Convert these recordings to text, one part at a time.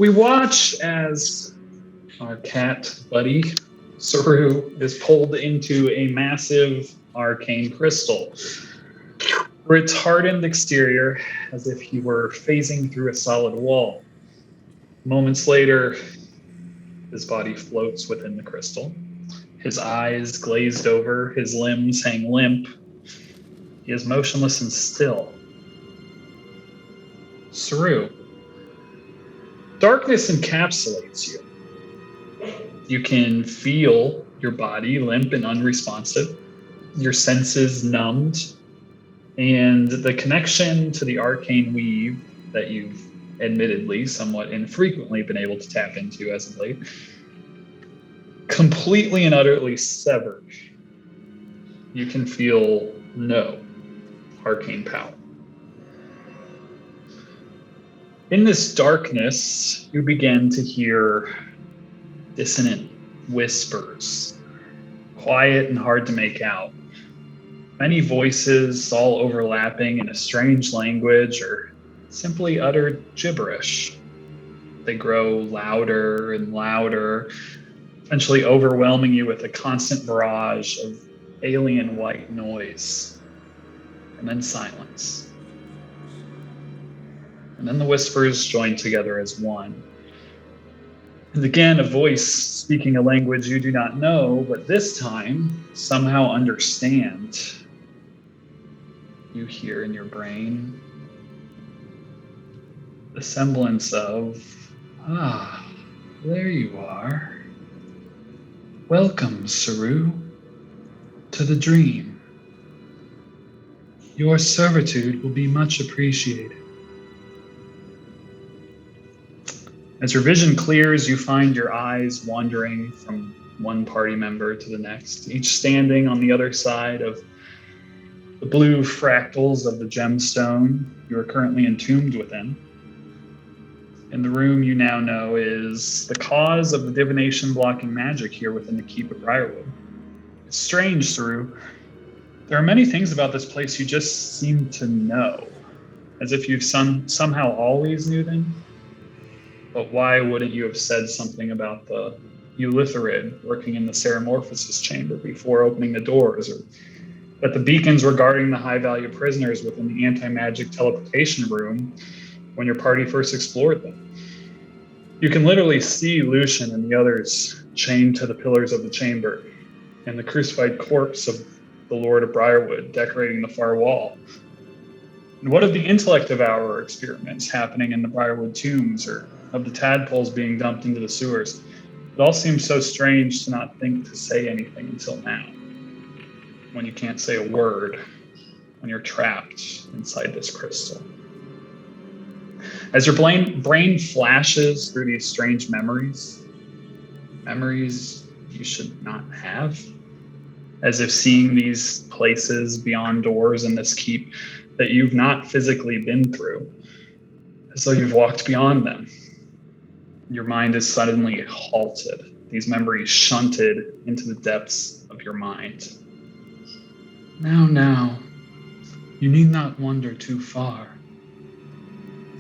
We watch as our cat buddy, Saru, is pulled into a massive arcane crystal. For its hardened exterior, as if he were phasing through a solid wall. Moments later, his body floats within the crystal. His eyes glazed over, his limbs hang limp. He is motionless and still. Saru, darkness encapsulates you. You can feel your body limp and unresponsive, your senses numbed, and the connection to the arcane weave that you've admittedly somewhat infrequently been able to tap into as of late, completely and utterly severed. You can feel no arcane power. In this darkness, you begin to hear dissonant whispers, quiet and hard to make out. Many voices all overlapping in a strange language or simply uttered gibberish. They grow louder and louder, eventually overwhelming you with a constant barrage of alien white noise, and then silence. And then the whispers join together as one. And again, a voice speaking a language you do not know, but this time somehow understand. You hear in your brain the semblance of, there you are. Welcome, Saru, to the dream. Your servitude will be much appreciated. As your vision clears, you find your eyes wandering from one party member to the next, each standing on the other side of the blue fractals of the gemstone you are currently entombed within. In the room you now know is the cause of the divination blocking magic here within the keep of Briarwood. It's strange, Saru. There are many things about this place you just seem to know, as if you've somehow always knew them. But why wouldn't you have said something about the Eulitharid working in the Ceramorphosis chamber before opening the doors, or that the beacons were guarding the high-value prisoners within the anti-magic teleportation room when your party first explored them? You can literally see Lucian and the others chained to the pillars of the chamber, and the crucified corpse of the Lord of Briarwood decorating the far wall. And what of the intellect devour experiments happening in the Briarwood tombs, or of the tadpoles being dumped into the sewers? It all seems so strange to not think to say anything until now, when you can't say a word, when you're trapped inside this crystal. As your brain flashes through these strange memories you should not have, as if seeing these places beyond doors in this keep that you've not physically been through, as though you've walked beyond them. Your mind is suddenly halted, these memories shunted into the depths of your mind. Now, you need not wander too far.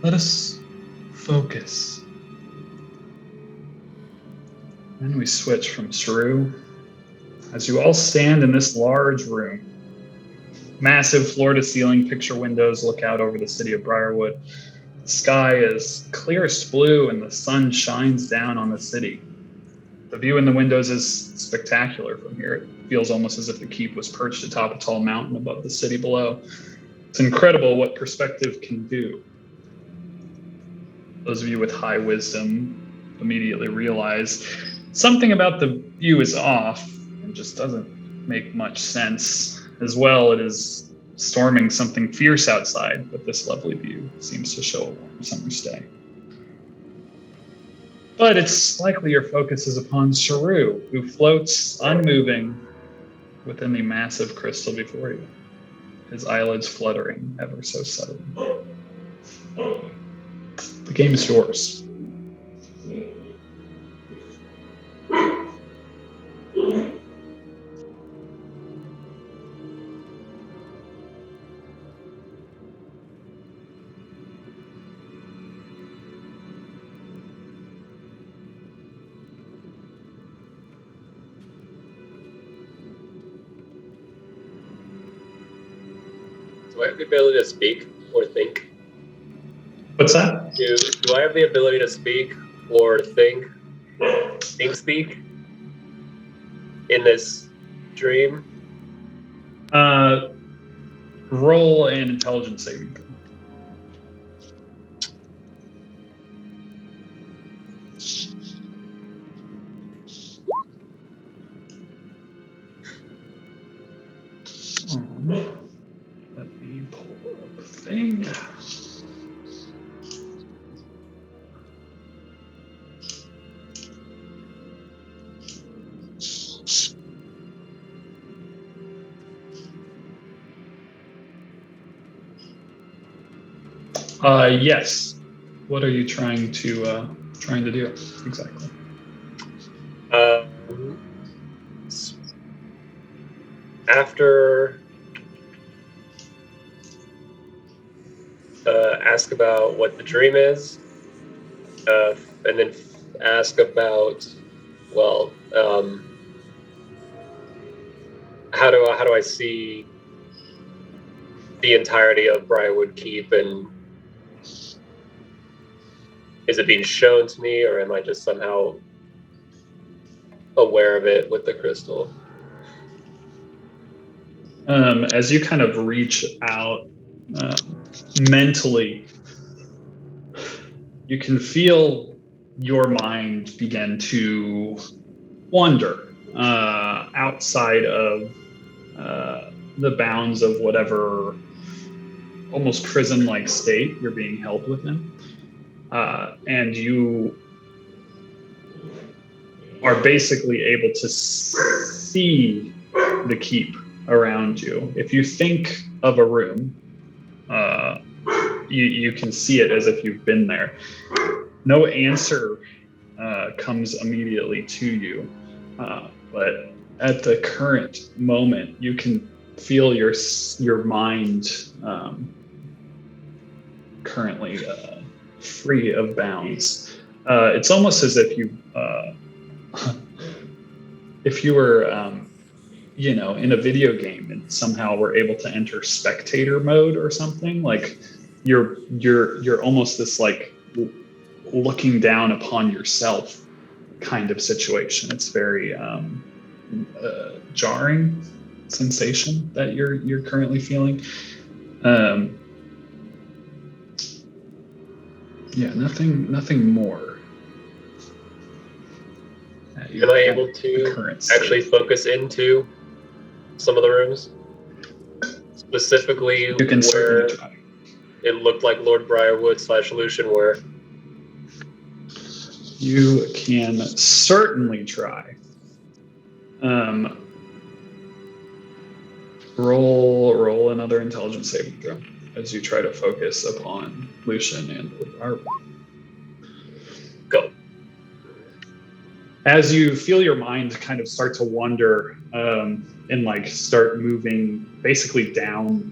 Let us focus. Then we switch from Saru, as you all stand in this large room. Massive floor-to-ceiling picture windows look out over the city of Briarwood. The sky is clearest blue and the sun shines down on the city. The view in the windows is spectacular from here. It feels almost as if the keep was perched atop a tall mountain above the city below. It's incredible what perspective can do. Those of you with high wisdom immediately realize something about the view is off and just doesn't make much sense. As well, it is storming something fierce outside, but this lovely view seems to show a warm summer's day. But it's likely your focus is upon Saru, who floats unmoving within the massive crystal before you, his eyelids fluttering ever so subtly. The game is yours. Do I have the ability to speak or think? What's that? Do I have the ability to speak or think speak in this dream? Roll an intelligence saving throw. Let me pull up a thing. Yes. What are you trying to do exactly? After ask about what the dream is, and then ask about, well, how do I see the entirety of Briarwood Keep, and is it being shown to me, or am I just somehow aware of it with the crystal? As you kind of reach out mentally, you can feel your mind begin to wander outside of the bounds of whatever almost prison-like state you're being held within. And you are basically able to see the keep around you. If you think of a room, you can see it as if you've been there. No answer comes immediately to you, but at the current moment, you can feel your mind currently free of bounds. It's almost as if you were in a video game and somehow were able to enter spectator mode or something. Like you're almost this like looking down upon yourself kind of situation. It's very jarring sensation that you're currently feeling. Nothing more. Am I able to actually focus into some of the rooms? Specifically you can where try. It looked like Lord Briarwood / Lucian were. You can certainly try. Roll another intelligence saving throw as you try to focus upon Lucian and Lord Briarwood. Go. As you feel your mind kind of start to wander and like start moving basically down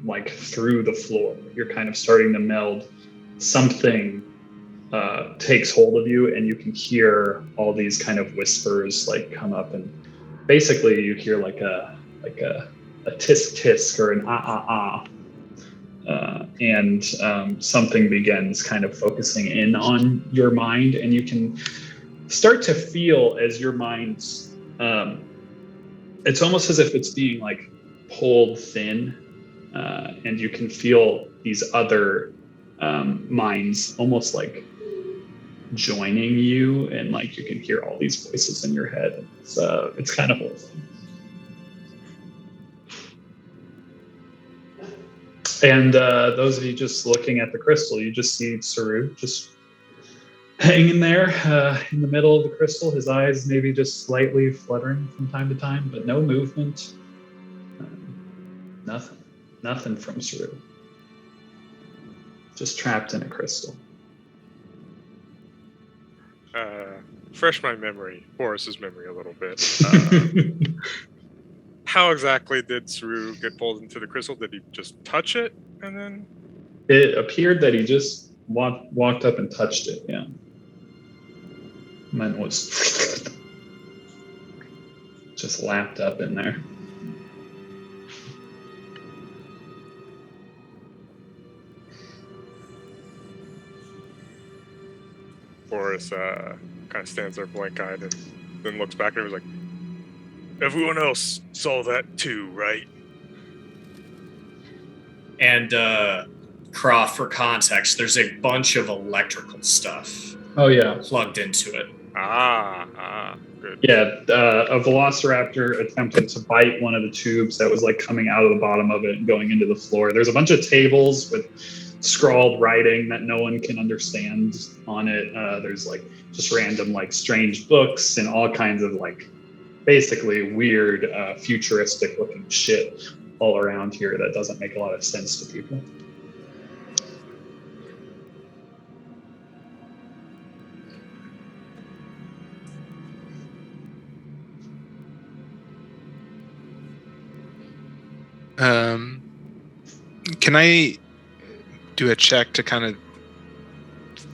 like through the floor, you're kind of starting to meld. Something takes hold of you, and you can hear all these kind of whispers like come up, and basically you hear like a tisk tisk or an ah. And something begins kind of focusing in on your mind, and you can start to feel as your mind's it's almost as if it's being like pulled thin, and you can feel these other minds almost like joining you, and like you can hear all these voices in your head. It's kind of horrifying. And those of you just looking at the crystal, you just see Saru just hanging there in the middle of the crystal, his eyes maybe just slightly fluttering from time to time, but no movement. Nothing from Saru. Just trapped in a crystal. Refresh my memory, Boris's memory a little bit. How exactly did Saru get pulled into the crystal? Did he just touch it and then? It appeared that he just walked up and touched it, yeah. And then was just lapped up in there. Boris kind of stands there blank-eyed and then looks back and was like, everyone else saw that too, right? And Croft, for context, there's a bunch of electrical stuff Oh yeah. plugged into it. Good. Yeah, a velociraptor attempted to bite one of the tubes that was like coming out of the bottom of it and going into the floor. There's a bunch of tables with scrawled writing that no one can understand on it. There's like just random like strange books and all kinds of like basically weird futuristic looking shit all around here that doesn't make a lot of sense to people. Can I do a check to kind of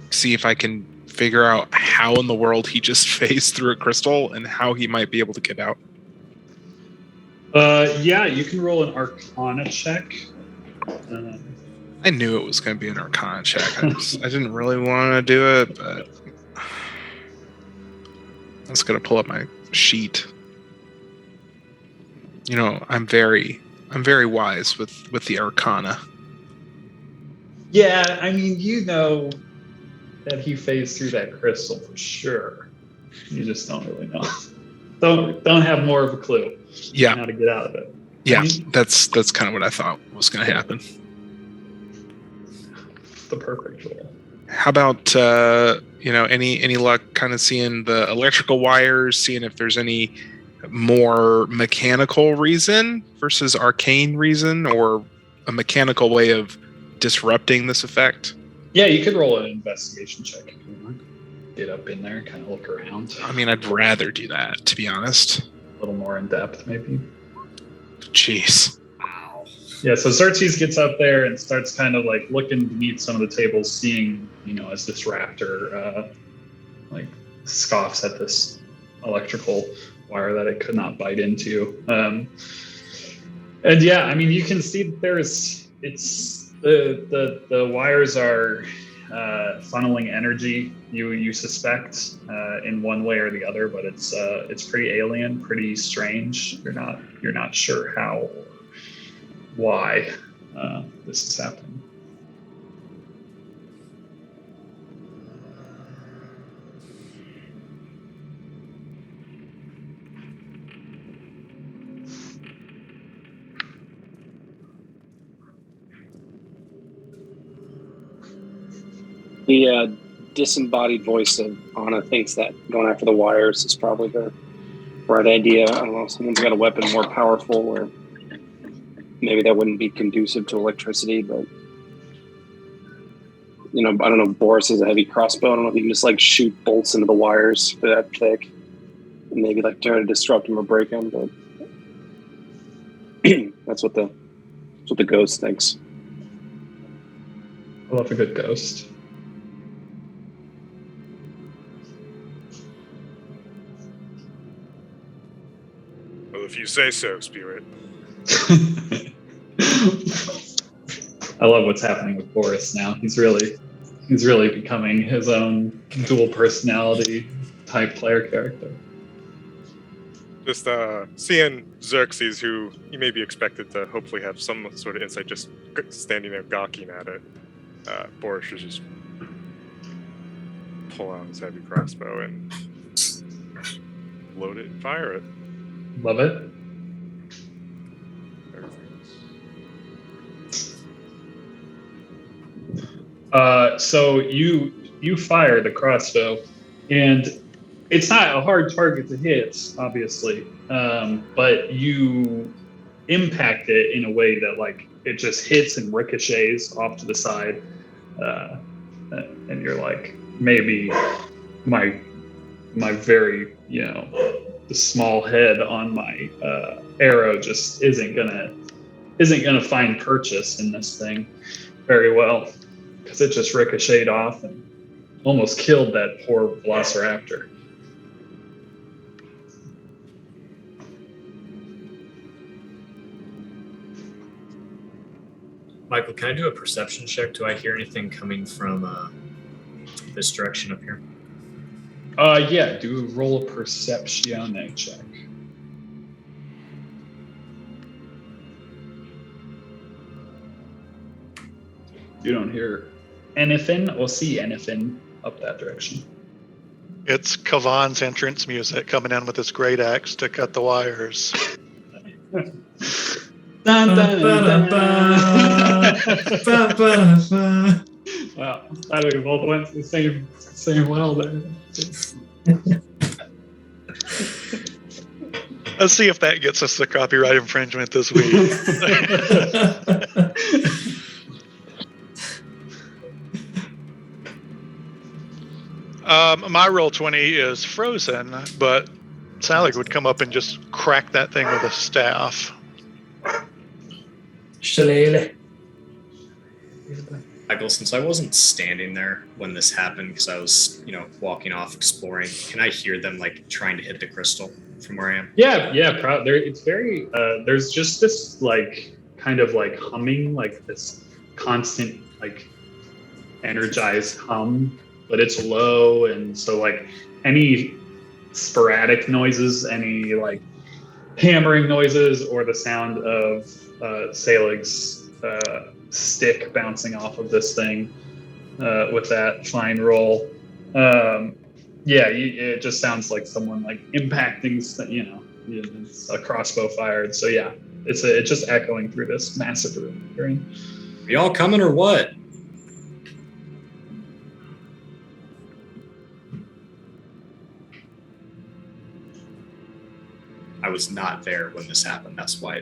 see if I can figure out how in the world he just phased through a crystal and how he might be able to get out? Yeah, you can roll an Arcana check. I knew it was going to be an Arcana check. I didn't really want to do it, but I'm just going to pull up my sheet. You know, I'm very wise with the Arcana. Yeah, I mean, you know that he phased through that crystal for sure. You just don't really know. Don't have more of a clue. Yeah. How to get out of it. Yeah, I mean, that's kind of what I thought was going to happen. the perfect roll. How about any luck kind of seeing the electrical wires, seeing if there's any more mechanical reason versus arcane reason, or a mechanical way of disrupting this effect? Yeah, you could roll an investigation check if you want. Get up in there, kind of look around. I mean, I'd rather do that, to be honest. A little more in depth, maybe. Jeez. Wow. Yeah, so Xerxes gets up there and starts kind of like looking beneath some of the tables, seeing, as this raptor like scoffs at this electrical wire that it could not bite into. And yeah, I mean, you can see that the wires are funneling energy. You suspect in one way or the other, but it's pretty alien, pretty strange. You're not sure how or why this is happening. The disembodied voice of Anna thinks that going after the wires is probably the right idea. I don't know, someone's got a weapon more powerful, or maybe that wouldn't be conducive to electricity, but I don't know, Boris has a heavy crossbow. I don't know if you can just like shoot bolts into the wires for that thick and maybe like try to disrupt them or break them, but that's what the ghost thinks. I love a good ghost. Well, if you say so, Spirit. I love what's happening with Boris now. He's really becoming his own dual personality type player character. Just seeing Xerxes, who you may be expected to hopefully have some sort of insight, just standing there gawking at it. Boris should just pull out his heavy crossbow and load it and fire it. Love it. So you fire the crossbow, and it's not a hard target to hit, obviously, but you impact it in a way that like it just hits and ricochets off to the side, and you're like, maybe my very the small head on my arrow just isn't gonna find purchase in this thing very well, because it just ricocheted off and almost killed that poor velociraptor. Michael, can I do a perception check? Do I hear anything coming from this direction up here? Yeah, do roll a perception check. You don't hear anything or see anything up that direction. It's Kavan's entrance music coming in with his great axe to cut the wires. Dun, dun, dun. Wow, I think we both went the same well there. Let's see if that gets us the copyright infringement this week. My roll 20 is frozen, but Sally would come up and just crack that thing with a staff. Shillelagh. Michael, since I wasn't standing there when this happened because I was, walking off exploring, can I hear them like trying to hit the crystal from where I am? Yeah. There, it's very. There's just this like kind of like humming, like this constant like energized hum, but it's low, and so like any sporadic noises, any like hammering noises, or the sound of Salig's stick bouncing off of this thing with that fine roll. It just sounds like someone like impacting, it's a crossbow fired. So yeah, it's just echoing through this massive room. You're in. Are y'all coming or what? I was not there when this happened. That's why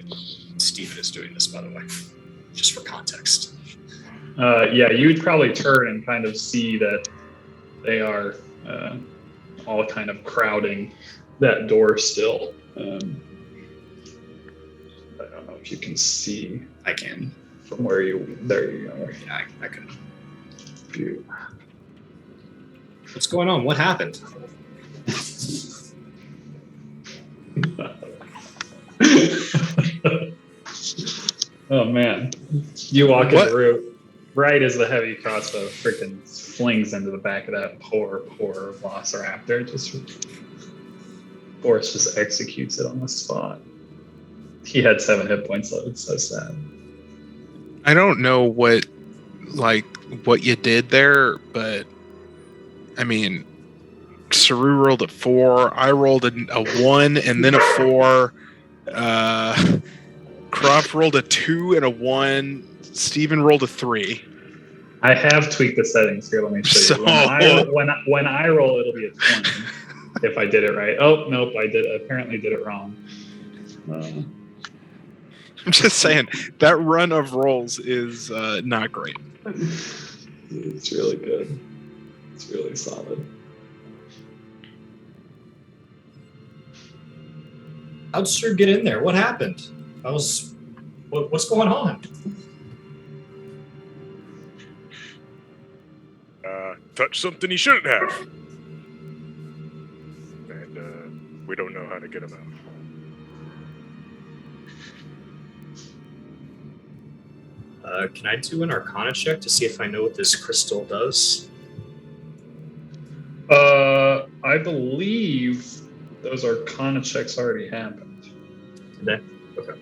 Steven is doing this, by the way, just for context. You would probably turn and kind of see that they are all kind of crowding that door still. I don't know if you can see. I can. From where there you are. Yeah, I can. You. What's going on? What happened? Oh man, you walk in the room right as the heavy crossbow freaking flings into the back of that poor velociraptor. Boris just executes it on the spot. He had 7 hit points left. It's so sad. I don't know what you did there, but I mean, Saru rolled a 4. I rolled a 1 and then a 4. Croft rolled a 2 and a 1. Steven rolled a 3. I have tweaked the settings here. Let me show you. When I roll, it'll be a 20 if I did it right. Oh nope, I apparently did it wrong. I'm just saying that run of rolls is not great. It's really good. It's really solid. How'd Sir get in there? What happened? What's going on? Touched something he shouldn't have. And we don't know how to get him out. Can I do an Arcana check to see if I know what this crystal does? I believe those Arcana checks already happened. Did they? Okay.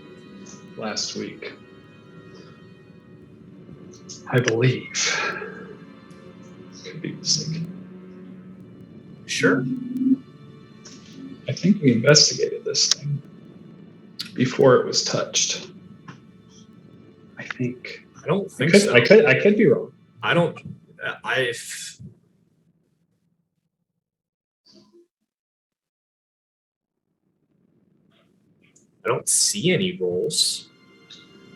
Last week. I believe. Could be mistaken. Sure. I think we investigated this thing before it was touched. I think. I don't think so. I could be wrong. I don't. I don't see any rolls.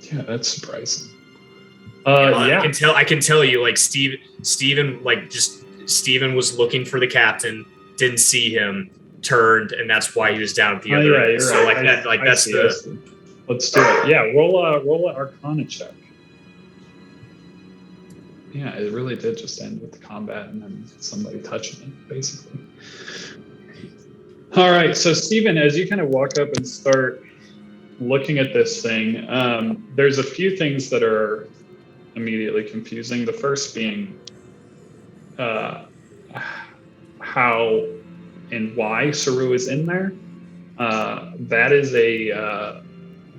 Yeah, that's surprising. I can tell you, like Steven was looking for the captain, didn't see him, turned, and that's why he was down at the other end. You're so right. Let's do it. Yeah, roll an Arcana check. Yeah, it really did just end with the combat and then somebody touching it, basically. All right, so Steven, as you kind of walk up and start looking at this thing, there's a few things that are immediately confusing. The first being how and why Saru is in there, that is a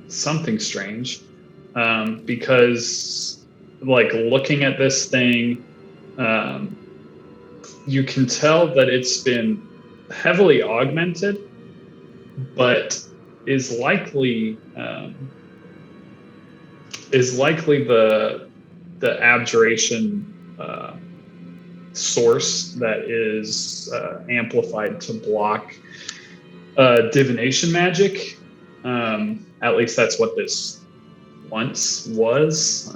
something strange, because like looking at this thing, you can tell that it's been heavily augmented, but is likely the abjuration source that is amplified to block divination magic. At least that's what this once was.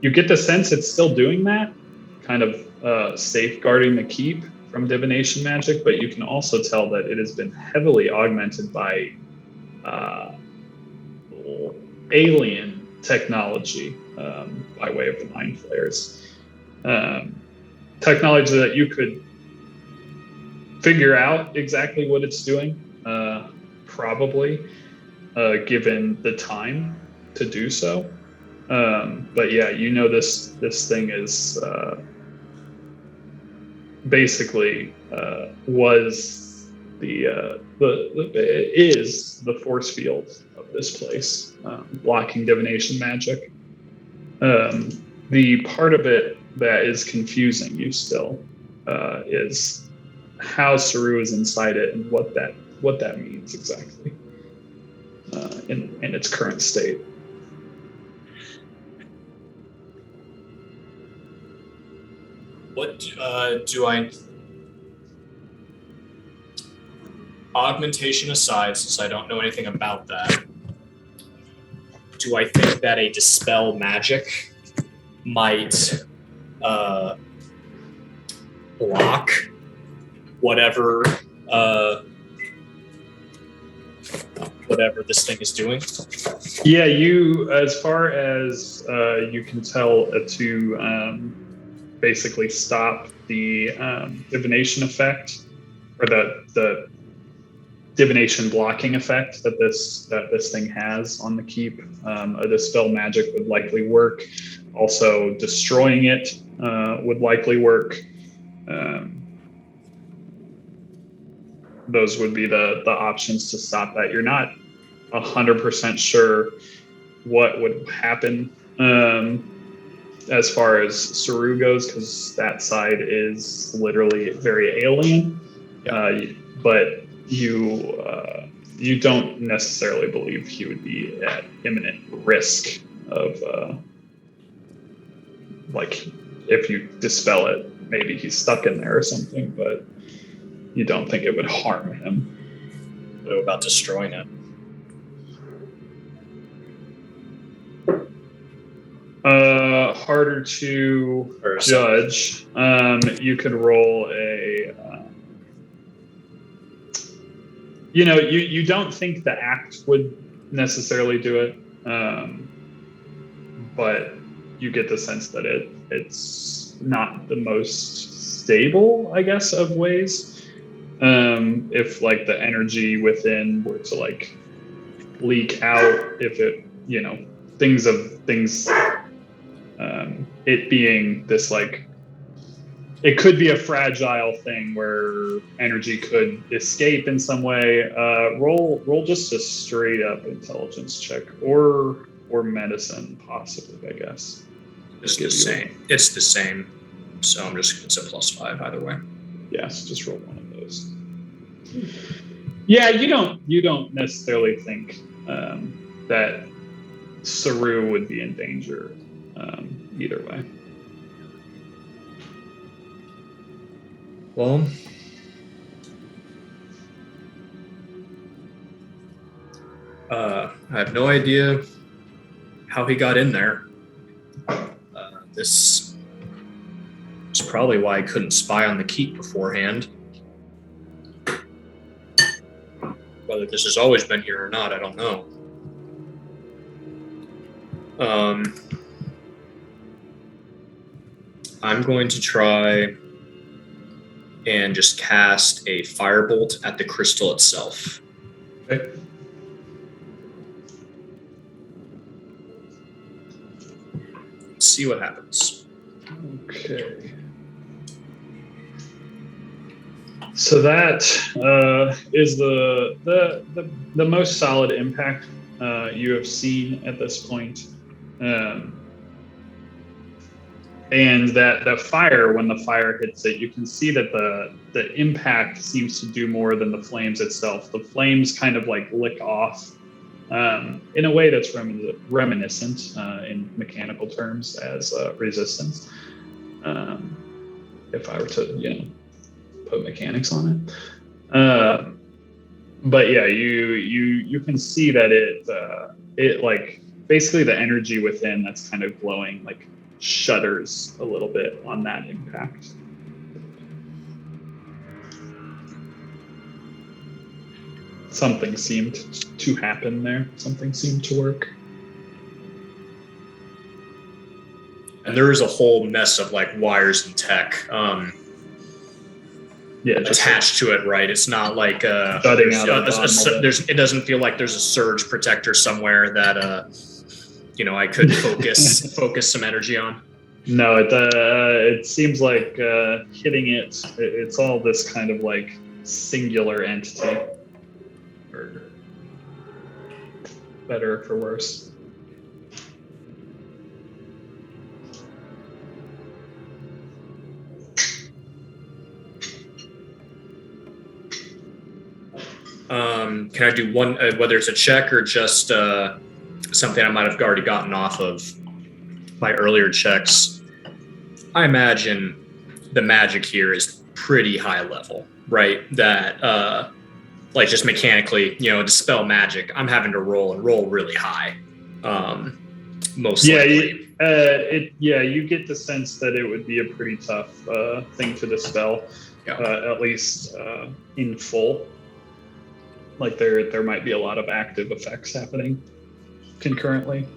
You get the sense it's still doing that, kind of safeguarding the keep from divination magic, but you can also tell that it has been heavily augmented by alien technology by way of the Mind Flayers. Technology that you could figure out exactly what it's doing, probably, given the time to do so. But yeah, you know this thing is basically was is the force field of this place, blocking divination magic. The part of it that is confusing you still is how Saru is inside it and what that means exactly in its current state. What do I... Augmentation aside, since I don't know anything about that, do I think that a dispel magic might block whatever this thing is doing? Yeah, you, as far as you can tell, to basically stop the divination effect, or the divination blocking effect that this thing has on the keep. A dispel magic would likely work. Also, destroying it would likely work. Those would be the options to stop that. You're not 100% sure what would happen as far as Saru goes, because that side is literally very alien. But you don't necessarily believe he would be at imminent risk of like, if you dispel it, maybe he's stuck in there or something, but you don't think it would harm him. What about destroying it? Harder to judge. You could roll a you don't think the act would necessarily do it, but you get the sense that it's not the most stable, I guess, of ways. If like the energy within were to like leak out, if it, things, it being this, like, it could be a fragile thing where energy could escape in some way. Roll just a straight up intelligence check, or medicine possibly, I guess. It's the same. It's the same. So it's a +5 either way. Yes, just roll one of those. Yeah, you don't necessarily think that Saru would be in danger either way. Well, I have no idea how he got in there. This is probably why I couldn't spy on the keep beforehand. Whether this has always been here or not, I don't know. I'm going to try and just cast a firebolt at the crystal itself. Okay. See what happens. Okay. So that is the most solid impact you have seen at this point. And that fire, when the fire hits it, you can see that the impact seems to do more than the flames itself. The flames kind of like lick off in a way that's reminiscent in mechanical terms as resistance. If I were to, put mechanics on it. But yeah, you can see that it like basically the energy within that's kind of glowing like shudders a little bit on that impact. Something seemed to happen there. Something seemed to work. And there is a whole mess of like wires and tech attached to it, right? It's not like shutting out it doesn't feel like there's a surge protector somewhere that I could focus some energy on. No, it seems like hitting it's all this kind of like singular entity, for better or for worse. Can I do one, whether it's a check or just something I might have already gotten off of my earlier checks? I imagine the magic here is pretty high level, right? That, like just mechanically, dispel magic, I'm having to roll really high, most likely. You get the sense that it would be a pretty tough thing to dispel, at least in full. Like there might be a lot of active effects happening concurrently.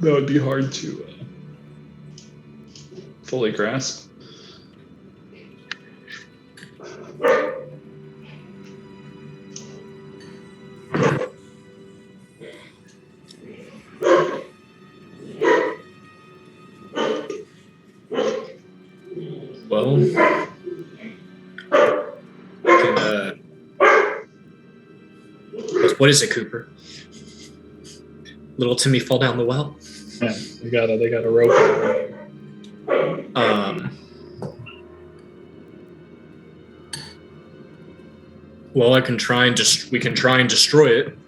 That would be hard to fully grasp. Well, what is it, Cooper? Little Timmy fall down the well? Yeah, they got a rope. Well, we can try and destroy it.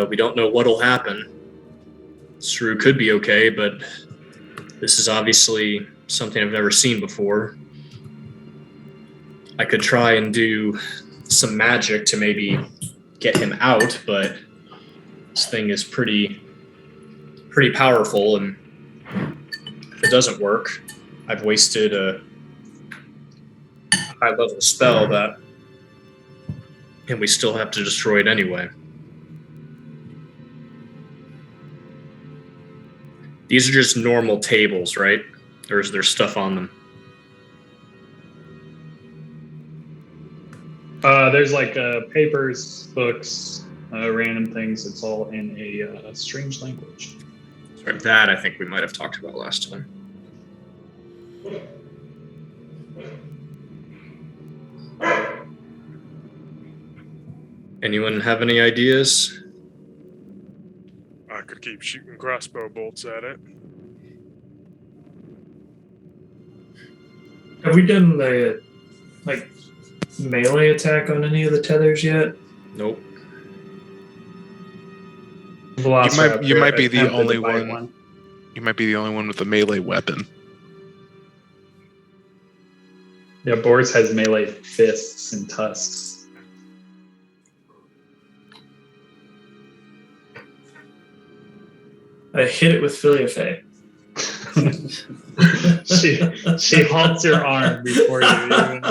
We don't know what'll happen. Saru could be okay, but this is obviously something I've never seen before. I could try and do some magic to maybe get him out, but this thing is pretty powerful, and if it doesn't work, I've wasted a high level spell and we still have to destroy it anyway. These are just normal tables, right? Or is there stuff on them? There's like papers, books, random things. It's all in a strange language. Sorry, that I think we might have talked about last time. Anyone have any ideas? I could keep shooting crossbow bolts at it. Have we done the melee attack on any of the tethers yet? Nope. You might be the only one. You might be the only one with a melee weapon. Yeah, Boris has melee fists and tusks. I hit it with Filiafe. she halts your arm before you even.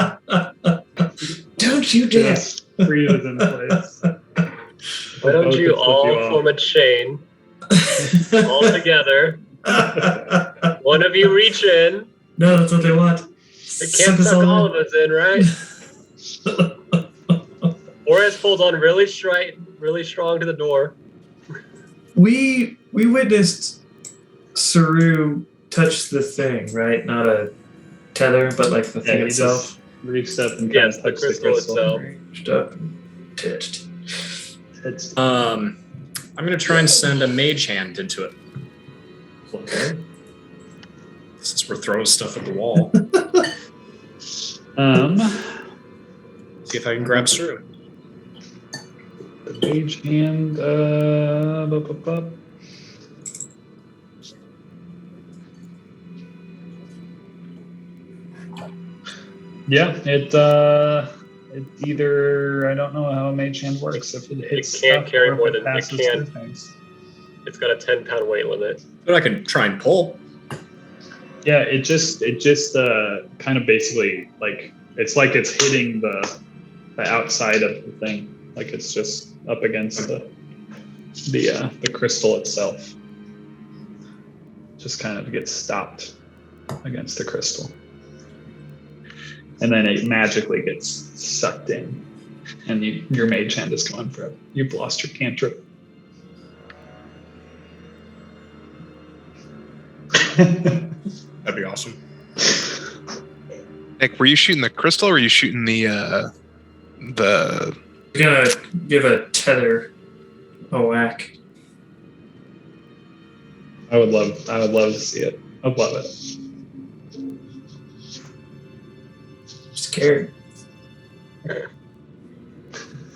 Don't you dare! Freezes in place. Why don't you all form a chain, all together? One of you reach in. No, that's what they want. It can't suck all of us in, right? Boris pulls on really strong to the door. We witnessed Saru touch the thing, right? Not a tether, but like the thing itself. reached up and kind Yes, of the touched crystal itself. Reached up and touched. I'm gonna try and send a mage hand into it. Okay. Since we're throwing stuff at the wall. See if I can grab through. The mage hand. Yeah, it either, I don't know how a mage hand works. If it hits, can't stuff carry or if more it than- it passes can't. through things. It's got a 10-pound weight limit. But I can try and pull. Yeah, it just kind of basically like it's hitting the outside of the thing, like it's just up against the crystal itself. Just kind of gets stopped against the crystal, and then it magically gets sucked in, and your mage hand is gone forever. You've lost your cantrip. That'd be awesome. Nick, were you shooting the crystal or were you shooting the I'm gonna give a tether a whack. I would love to see it. I'd love it. Scared.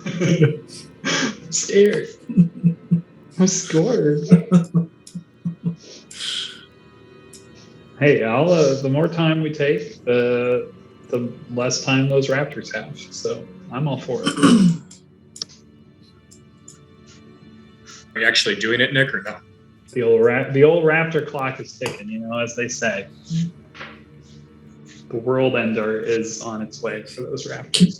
I'm scared. I'm scared. Hey, the more time we take, the less time those raptors have. So I'm all for it. Are you actually doing it, Nick, or no? The old raptor clock is ticking, as they say. The world ender is on its way for those raptors.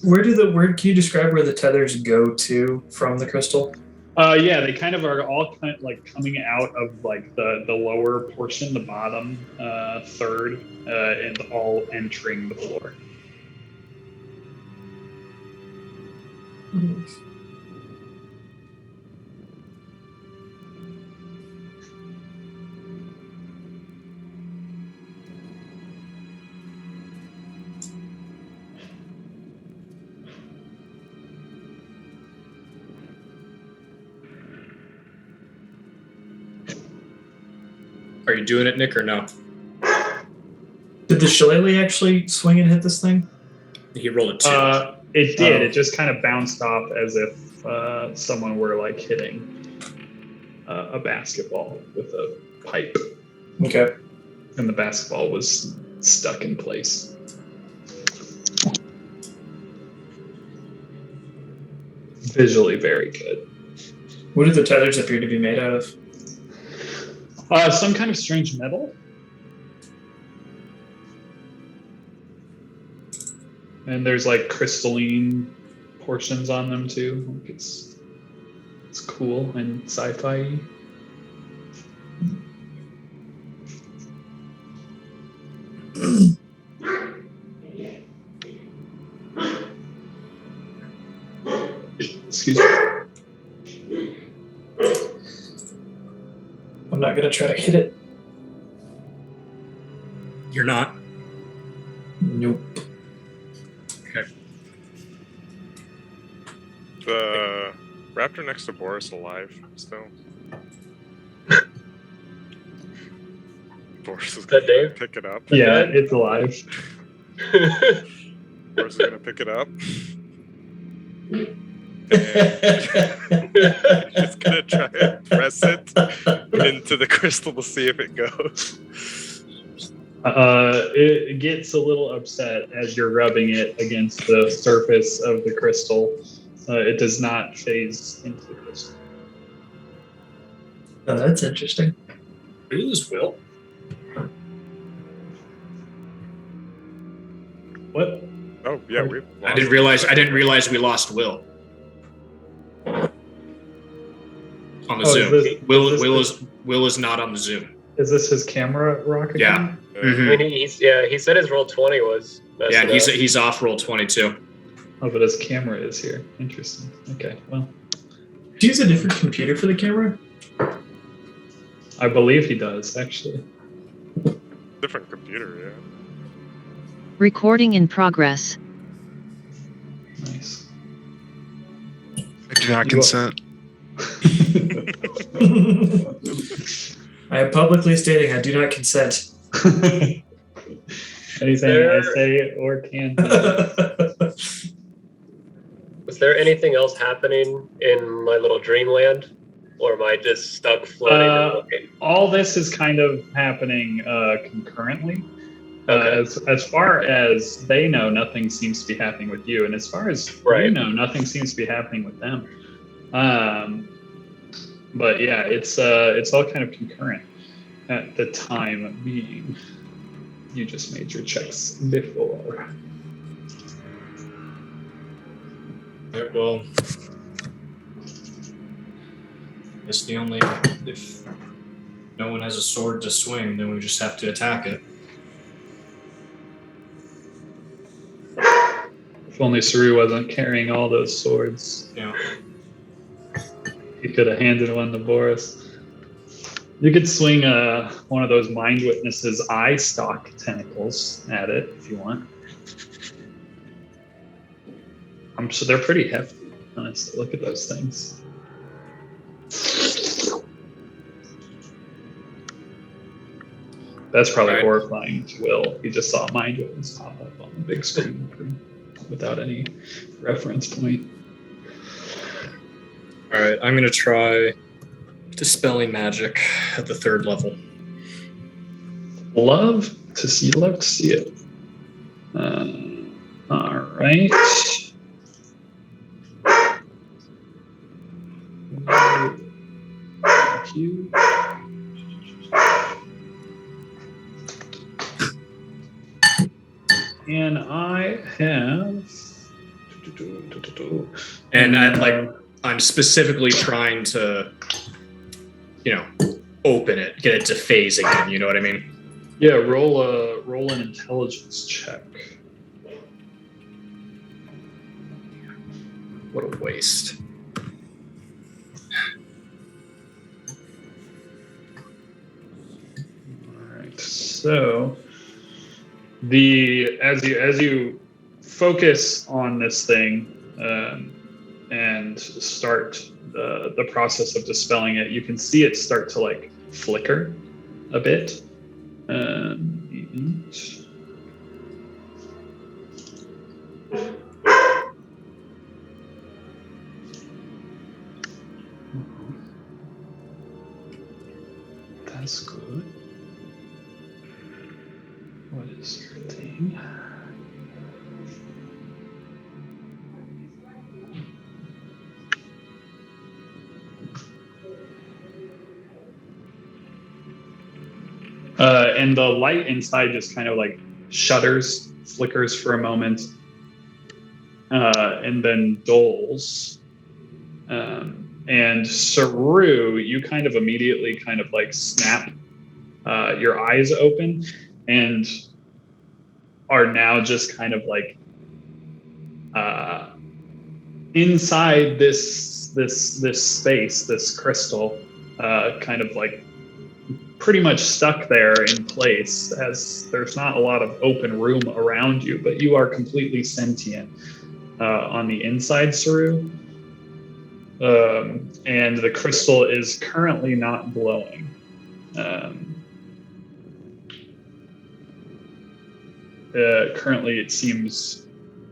Can you describe where the tethers go to from the crystal? Yeah, they kind of are all kind of like coming out of like the lower portion, the bottom third, and all entering the floor. Are you doing it, Nick, or no? Did the shillelagh actually swing and hit this thing? He rolled a 2. It did. It just kind of bounced off as if someone were like hitting a basketball with a pipe, Okay. and the basketball was stuck in place. Visually very good. What do the tethers appear to be made out of? Some kind of strange metal. And there's like crystalline portions on them too. Like it's cool and sci-fi. Excuse me. I'm not gonna try to hit it. You're not? Nope. Okay. The raptor next to Boris alive still. Boris is that gonna Dave? pick it up. Yeah, it's alive. Boris is gonna pick it up. He's gonna try and press it into the crystal to see if it goes. It gets a little upset as you're rubbing it against the surface of the crystal. It does not phase into the crystal. Oh, that's interesting. We lose Will. What? Oh yeah, we. I didn't realize we lost Will. On the Zoom. Will is not on the Zoom. Is this his camera rock again? Yeah. I mean, he said his roll 20 was. Yeah, and he's off roll 22. Oh, but his camera is here. Interesting. Okay, well. Do you use a different computer for the camera? I believe he does, actually. Different computer, yeah. Recording in progress. Nice. I do not consent. I am publicly stating I do not consent. Anything I say or can do. Was there anything else happening in my little dreamland? Or am I just stuck floating and looking? All this is kind of happening concurrently. Okay. As far as they know, nothing seems to be happening with you, and as far as you know, nothing seems to be happening with them. But yeah, it's all kind of concurrent at the time being. You just made your checks before. Alright, well, I guess if no one has a sword to swing, then we just have to attack it. If only Saru wasn't carrying all those swords. Yeah. He could have handed one to Boris. You could swing one of those Mind Witness's eye stalk tentacles at it if you want. So they're pretty hefty, honestly. Look at those things. That's probably horrifying to Will. He just saw Mind Witness pop up on the big screen without any reference point. All right, I'm gonna try dispelling magic at the 3rd level. Love to see it. All right. Thank you. And I have. And I'm specifically trying to, open it, get it to phase again. You know what I mean? Yeah, roll an intelligence check. What a waste. All right. So as you focus on this thing and start the process of dispelling it, you can see it start to flicker a bit. That's good. What is your thing? And the light inside just kind of shudders, flickers for a moment, and then dulls. And Saru, you kind of immediately snap your eyes open and are now just inside this space, this crystal, pretty much stuck there in place, as there's not a lot of open room around you, but you are completely sentient on the inside, Saru. And the crystal is currently not glowing. Currently, it seems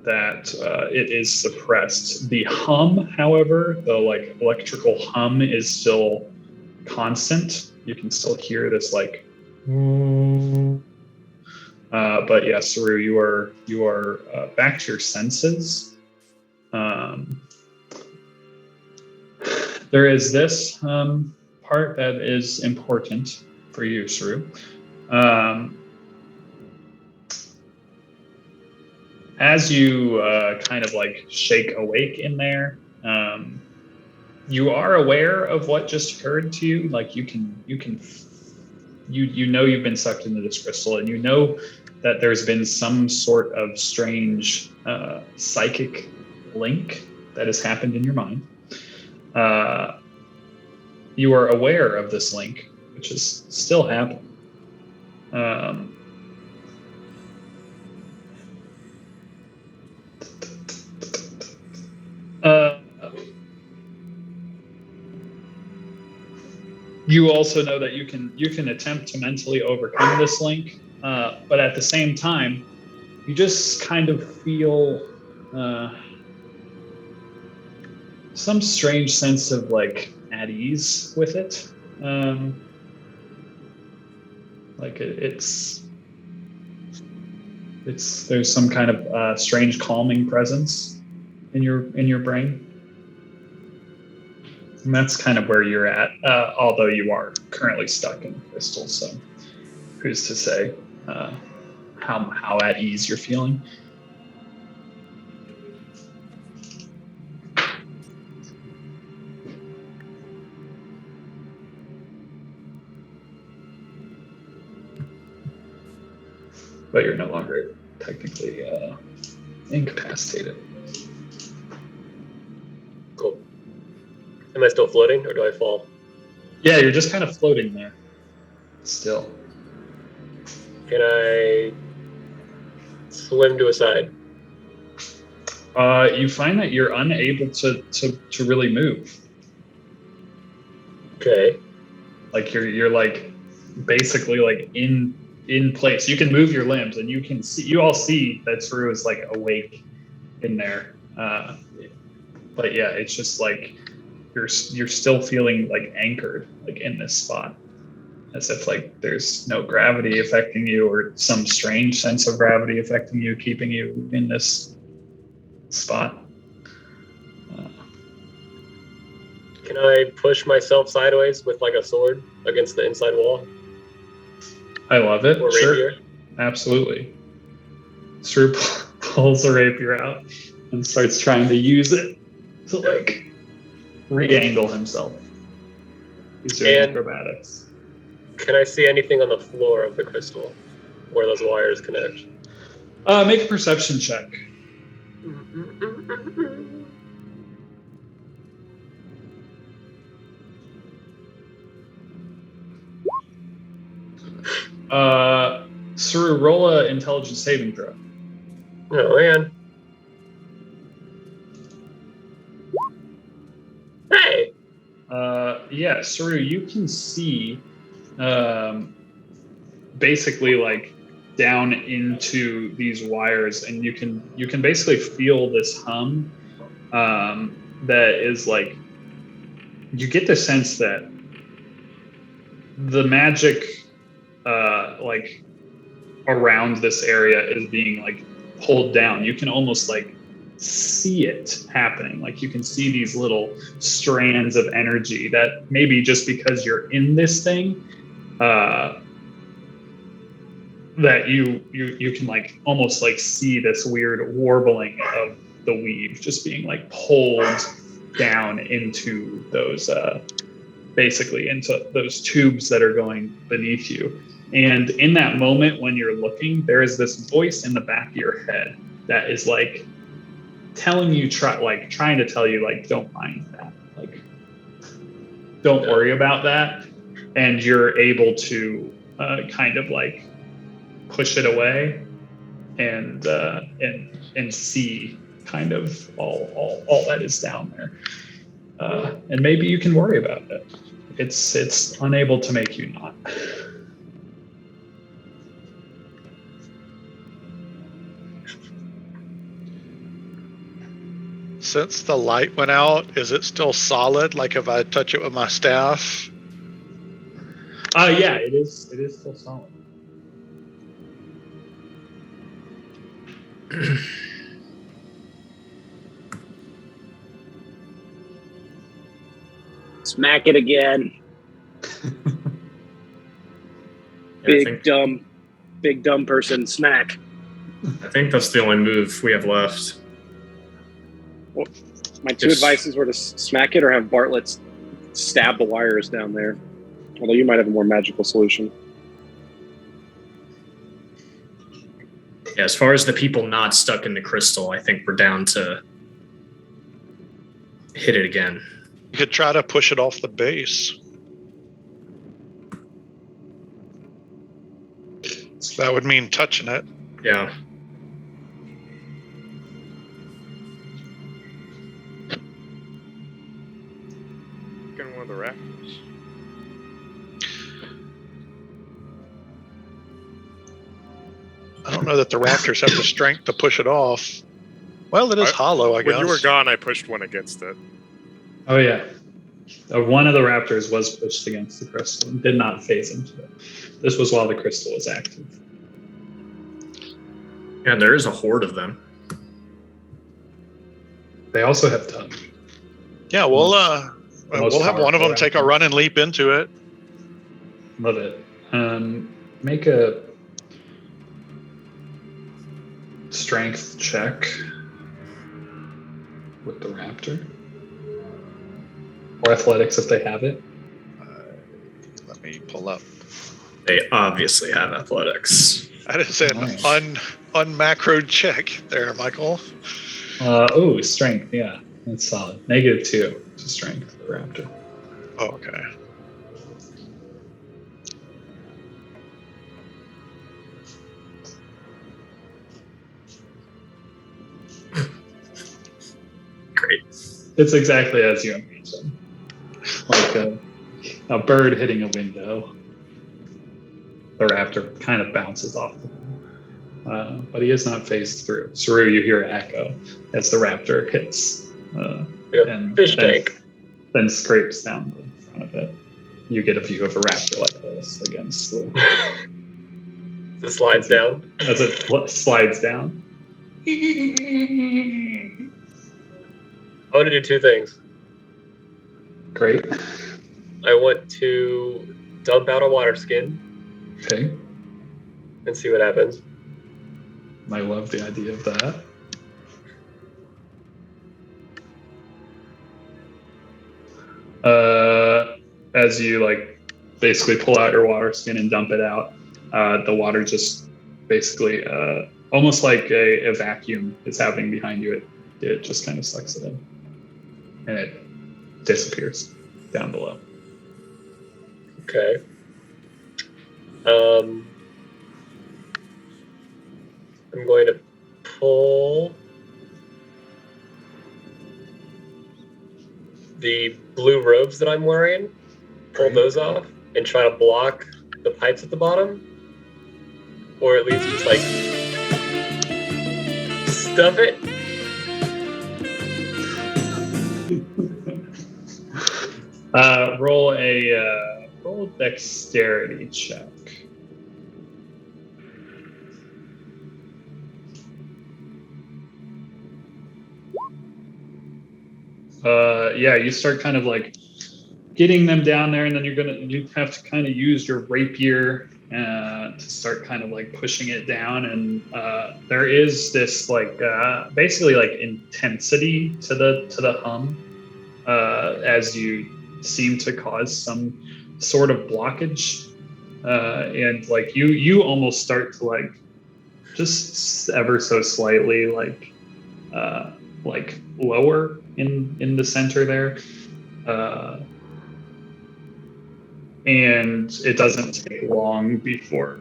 that it is suppressed. The hum, however, the electrical hum is still constant. You can still hear this but yeah, Saru, you are back to your senses. There is this part that is important for you, Saru. As you shake awake in there, you are aware of what just occurred to you. You know you've been sucked into this crystal, and you know that there's been some sort of strange psychic link that has happened in your mind. You are aware of this link, which is still happening. You also know that you can attempt to mentally overcome this link, but at the same time, you just kind of feel some strange sense of like at ease with it. Like it's there's some kind of strange calming presence in your brain. And that's kind of where you're at, although you are currently stuck in the crystal. So who's to say how at ease you're feeling? But you're no longer technically incapacitated. Cool. Am I still floating, or do I fall? Yeah, you're just kind of floating there. Still. Can I swim to a side? You find that you're unable to really move. Okay. Like you're like basically like in place. You can move your limbs, and you all see that Saru is like awake in there. But yeah, it's just like you're still feeling like anchored like in this spot, as if like there's no gravity affecting you, or some strange sense of gravity affecting you, keeping you in this spot. Can I push myself sideways with like a sword against the inside wall? I love it. Or Sure. rapier? Absolutely. Saru pulls a rapier out and starts trying to use it to like re-angle himself. He's doing And- acrobatics. Can I see anything on the floor of the crystal where those wires connect? Make a perception check. Saru, roll a intelligence saving throw. Oh man. Hey! Yeah, Saru, you can see basically like down into these wires, and you can basically feel this hum that is like, you get the sense that the magic like around this area is being like pulled down. You can almost like see it happening. Like you can see these little strands of energy that maybe just because you're in this thing, that you can like almost like see this weird warbling of the weave just being like pulled down into those basically into those tubes that are going beneath you. And in that moment when you're looking, there is this voice in the back of your head that is like telling you, trying to tell you, like, don't mind that, like, don't worry about that. And you're able to kind of like push it away and see kind of all that is down there. And maybe you can worry about it. It's unable to make you not. Since the light went out, is it still solid? Like if I touch it with my staff? Yeah, it is still solid. Smack it again. Big dumb person. Smack. I think that's the only move we have left. My two advices were to smack it or have Bartlett stab the wires down there. Although you might have a more magical solution. Yeah, as far as the people not stuck in the crystal, I think we're down to hit it again. You could try to push it off the base. That would mean touching it. Yeah. Get one of the rafters. I don't know that the raptors have the strength to push it off. Well, it is hollow, I guess. When you were gone, I pushed one against it. Oh yeah. One of the raptors was pushed against the crystal and did not phase into it. This was while the crystal was active. Yeah, there is a horde of them. They also have tongue. Yeah, we'll have one of them take a run and leap into it. Love it. Make a strength check with the raptor. Or athletics if they have it. Let me pull up. They obviously have athletics. That is an Nice. unmacroed check there, Michael. Strength, yeah. That's solid. -2 to strength for the raptor. Oh, okay. Great. It's exactly as you imagine. Like a bird hitting a window. The raptor kind of bounces off the wall. But he is not phased through. Saru, you hear echo as the raptor hits. Fish tank. Then scrapes down the front of it. You get a view of a raptor like this against the... It slides down. As it slides down. I want to do two things. Great. I want to dump out a water skin Okay. and see what happens. I love the idea of that. As you basically pull out your water skin and dump it out, the water just basically almost like a vacuum is happening behind you. It just kind of sucks it in, and it disappears down below. Okay. I'm going to pull the blue robes that I'm wearing, pull those off, and try to block the pipes at the bottom. Or at least just stuff it. Roll a dexterity check. You start kind of getting them down there, and then you have to kind of use your rapier to start kind of pushing it down, and there is this basically intensity to the hum as you seem to cause some sort of blockage, and you almost start to just ever so slightly lower in the center there, and it doesn't take long before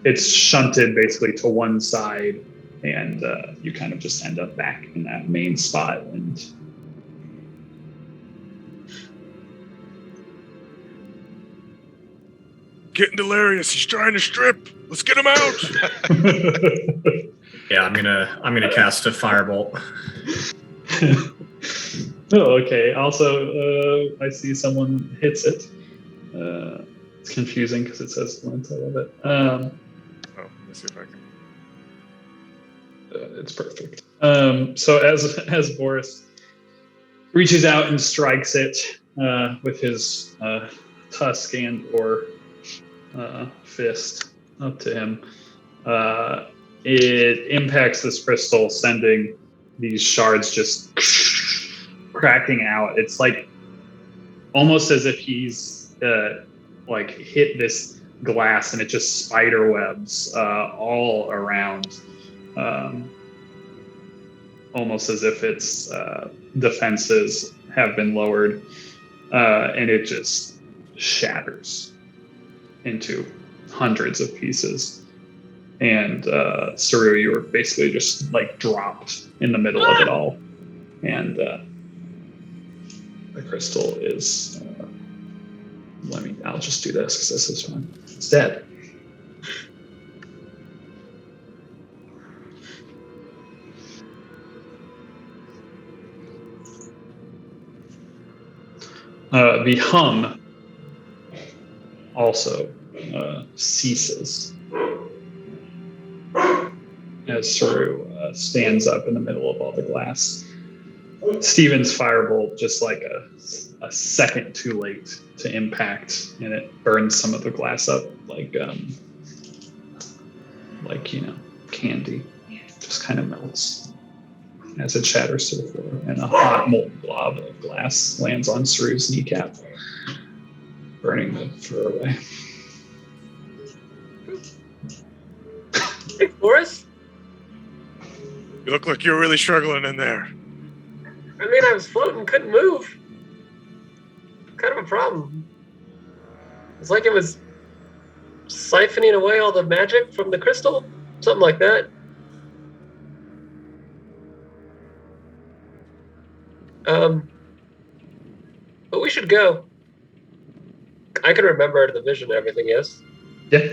it's shunted basically to one side, and you kind of just end up back in that main spot. And Getting delirious. He's trying to strip. Let's get him out. Yeah, I'm gonna cast a firebolt. Oh, okay. Also, I see someone hits it. It's confusing because it says glint. I love it. Let me see if I can. It's perfect. So as Boris reaches out and strikes it with his tusk and or fist up to him, it impacts this crystal, sending these shards just cracking out. It's almost as if he's hit this glass and it just spider webs all around, almost as if its defenses have been lowered, and it just shatters into hundreds of pieces. And Saru, you were basically just dropped in the middle of it all, and the crystal is I'll just do this because this is fun. It's dead. The hum also ceases as Saru stands up in the middle of all the glass. Steven's firebolt just like a second too late to impact, and it burns some of the glass up like candy. Just kind of melts as it shatters to the floor, and a hot molten blob of glass lands on Saru's kneecap, burning the fur away. Hey, Boris? You look like you're really struggling in there. I mean, I was floating, couldn't move. Kind of a problem. It's like it was siphoning away all the magic from the crystal, something like that. But we should go. I can remember the vision and everything, yes? Yeah.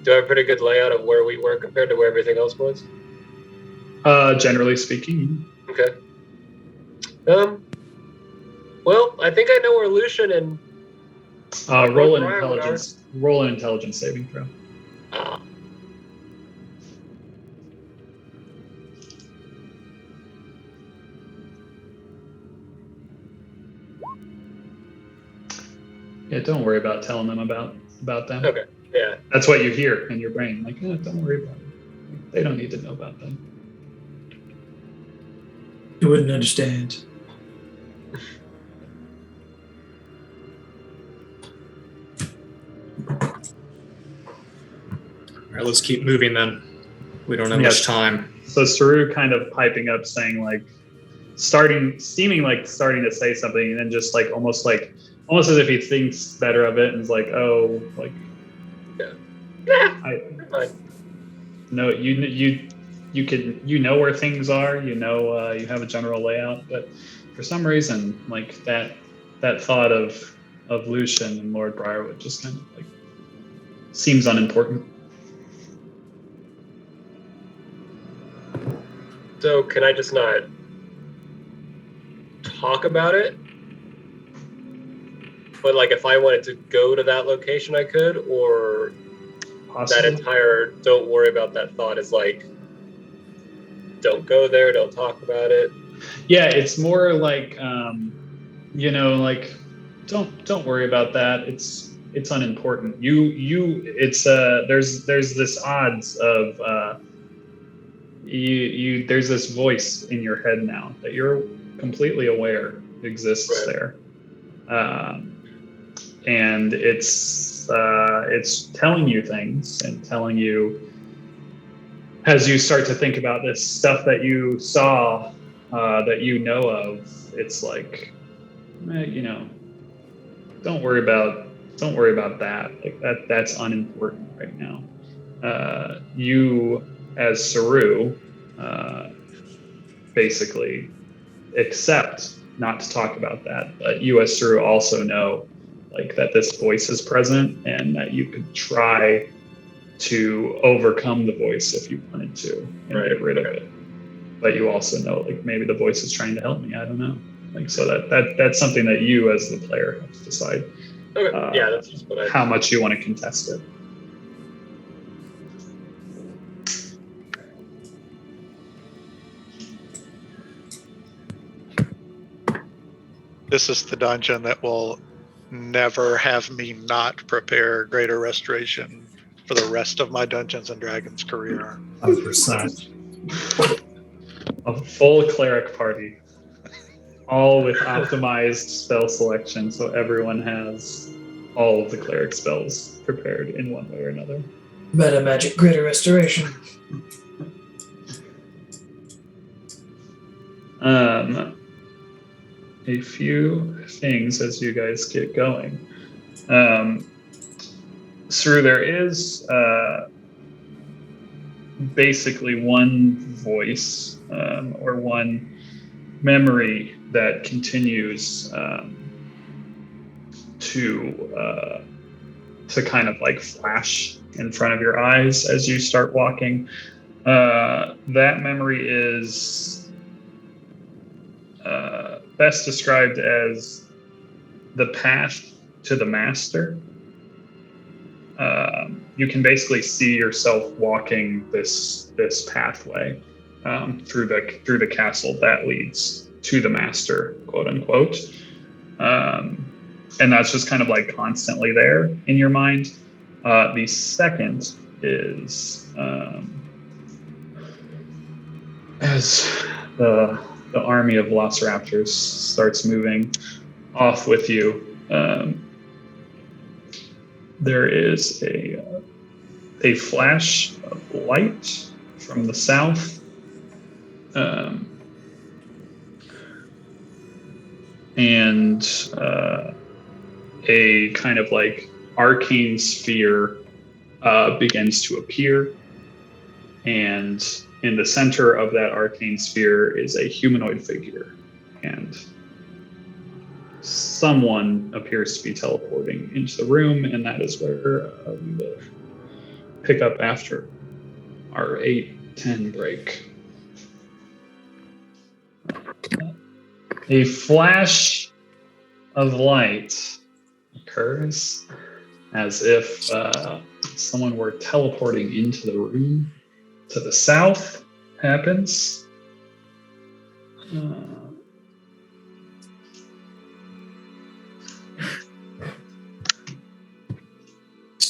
Do I have a pretty good layout of where we were compared to where everything else was? Generally speaking. Okay. Well, I think I know where Lucian and Roll an Briar intelligence. Roll an intelligence saving throw. Ah. Yeah, don't worry about telling them about them. Okay. Yeah. That's what you hear in your brain. Like, don't worry about it. They don't need to know about them. You wouldn't understand. All right, let's keep moving then. We don't have much time. So Saru kind of piping up, saying like, seeming like starting to say something, and then just like almost as if he thinks better of it, and is like, oh, like, Fine. no, you know where things are, you have a general layout, but for some reason, like that thought of Lucian and Lord Briarwood just kind of like seems unimportant. So can I just not talk about it? But like if I wanted to go to that location, I could, or Possibly. that entire don't worry about that thought is like, don't go there, don't talk about it. Yeah, it's more like like don't worry about that. It's unimportant. There's this odds of there's this voice in your head now that you're completely aware exists there, and it's telling you things and telling you as you start to think about this stuff that you saw, that you know of. It's like, don't worry about that. Like that's unimportant right now. You as Saru, basically accept not to talk about that, but you as Saru also know like that this voice is present and that you could try to overcome the voice if you wanted to and get rid of it. But you also know like maybe the voice is trying to help me. I don't know. Like so that's something that you as the player have to decide. Okay. That's just what how much you want to contest it. This is the dungeon that will never have me not prepare Greater Restoration for the rest of my Dungeons and Dragons career. 100%. A full cleric party, all with optimized spell selection, so everyone has all of the cleric spells prepared in one way or another. Meta Magic Greater Restoration. A few things as you guys get going. Saru, there is basically one voice or one memory that continues to kind of like flash in front of your eyes as you start walking. That memory is best described as the path to the master. You can basically see yourself walking this pathway through the castle that leads to the master, quote unquote. And that's just kind of like constantly there in your mind. The second is as the army of velociraptors starts moving off with you. There is a flash of light from the south, and a kind of like arcane sphere begins to appear, and in the center of that arcane sphere is a humanoid figure, and someone appears to be teleporting into the room, and that is where we will pick up after our 8-10 break. A flash of light occurs as if someone were teleporting into the room. To the south happens.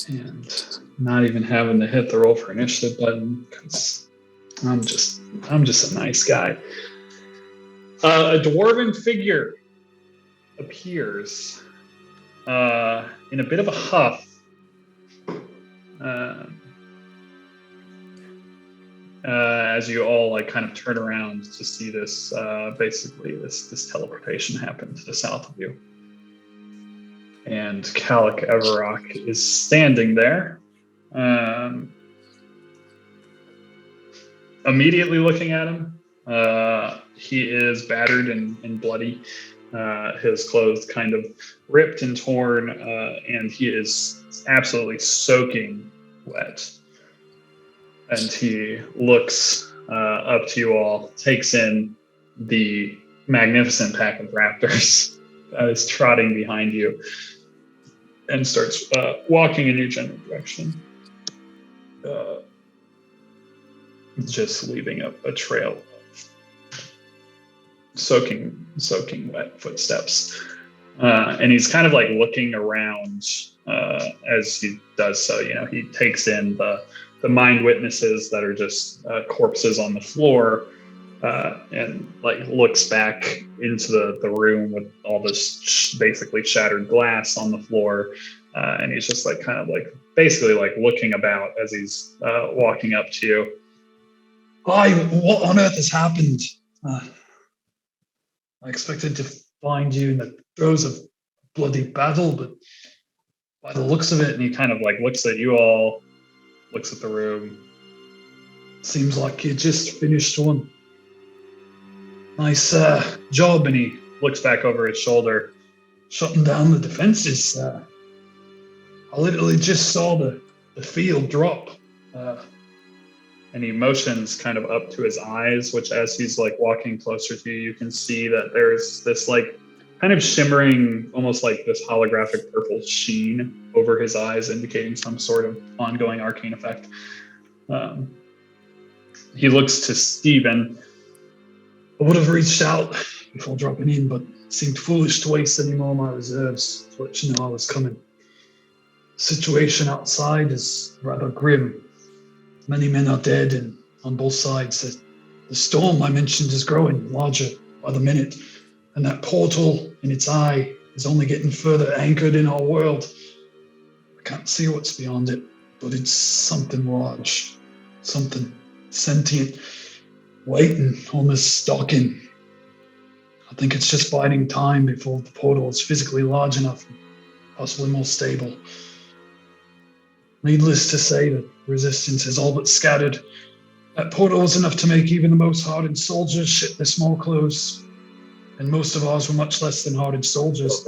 And not even having to hit the roll for initiative button because I'm just a nice guy. A dwarven figure appears in a bit of a huff. As you all like kind of turn around to see this, basically this teleportation happen to the south of you. And Kalik Everrock is standing there, immediately looking at him. He is battered and bloody, his clothes kind of ripped and torn, and he is absolutely soaking wet. And he looks up to you all, takes in the magnificent pack of raptors that is trotting behind you, and starts walking in your general direction, just leaving a trail of soaking wet footsteps. And he's kind of like looking around as he does so. You know, he takes in the mind witnesses that are just corpses on the floor, and like looks back into the room with all this basically shattered glass on the floor, and he's just like kind of like basically like looking about as he's walking up to you. Hi, what on earth has happened? I expected to find you in the throes of bloody battle, but by the looks of it, and he kind of like looks at you all, looks at the room. Seems like you just finished one. Nice job, and he looks back over his shoulder, shutting down the defenses. I literally just saw the field drop. And he motions kind of up to his eyes, which as he's like walking closer to you, you can see that there's this like kind of shimmering, almost like this holographic purple sheen over his eyes, indicating some sort of ongoing arcane effect. He looks to Steven. I would have reached out before dropping in, but it seemed foolish to waste any more of my reserves to let you know I was coming. The situation outside is rather grim. Many men are dead, and on both sides, the storm I mentioned is growing larger by the minute, and that portal in its eye is only getting further anchored in our world. I can't see what's beyond it, but it's something large, something sentient, waiting, almost stalking. I think it's just biding time before the portal is physically large enough, and possibly more stable. Needless to say, the resistance is all but scattered. That portal was enough to make even the most hardened soldiers shit their small clothes. And most of ours were much less than hardened soldiers.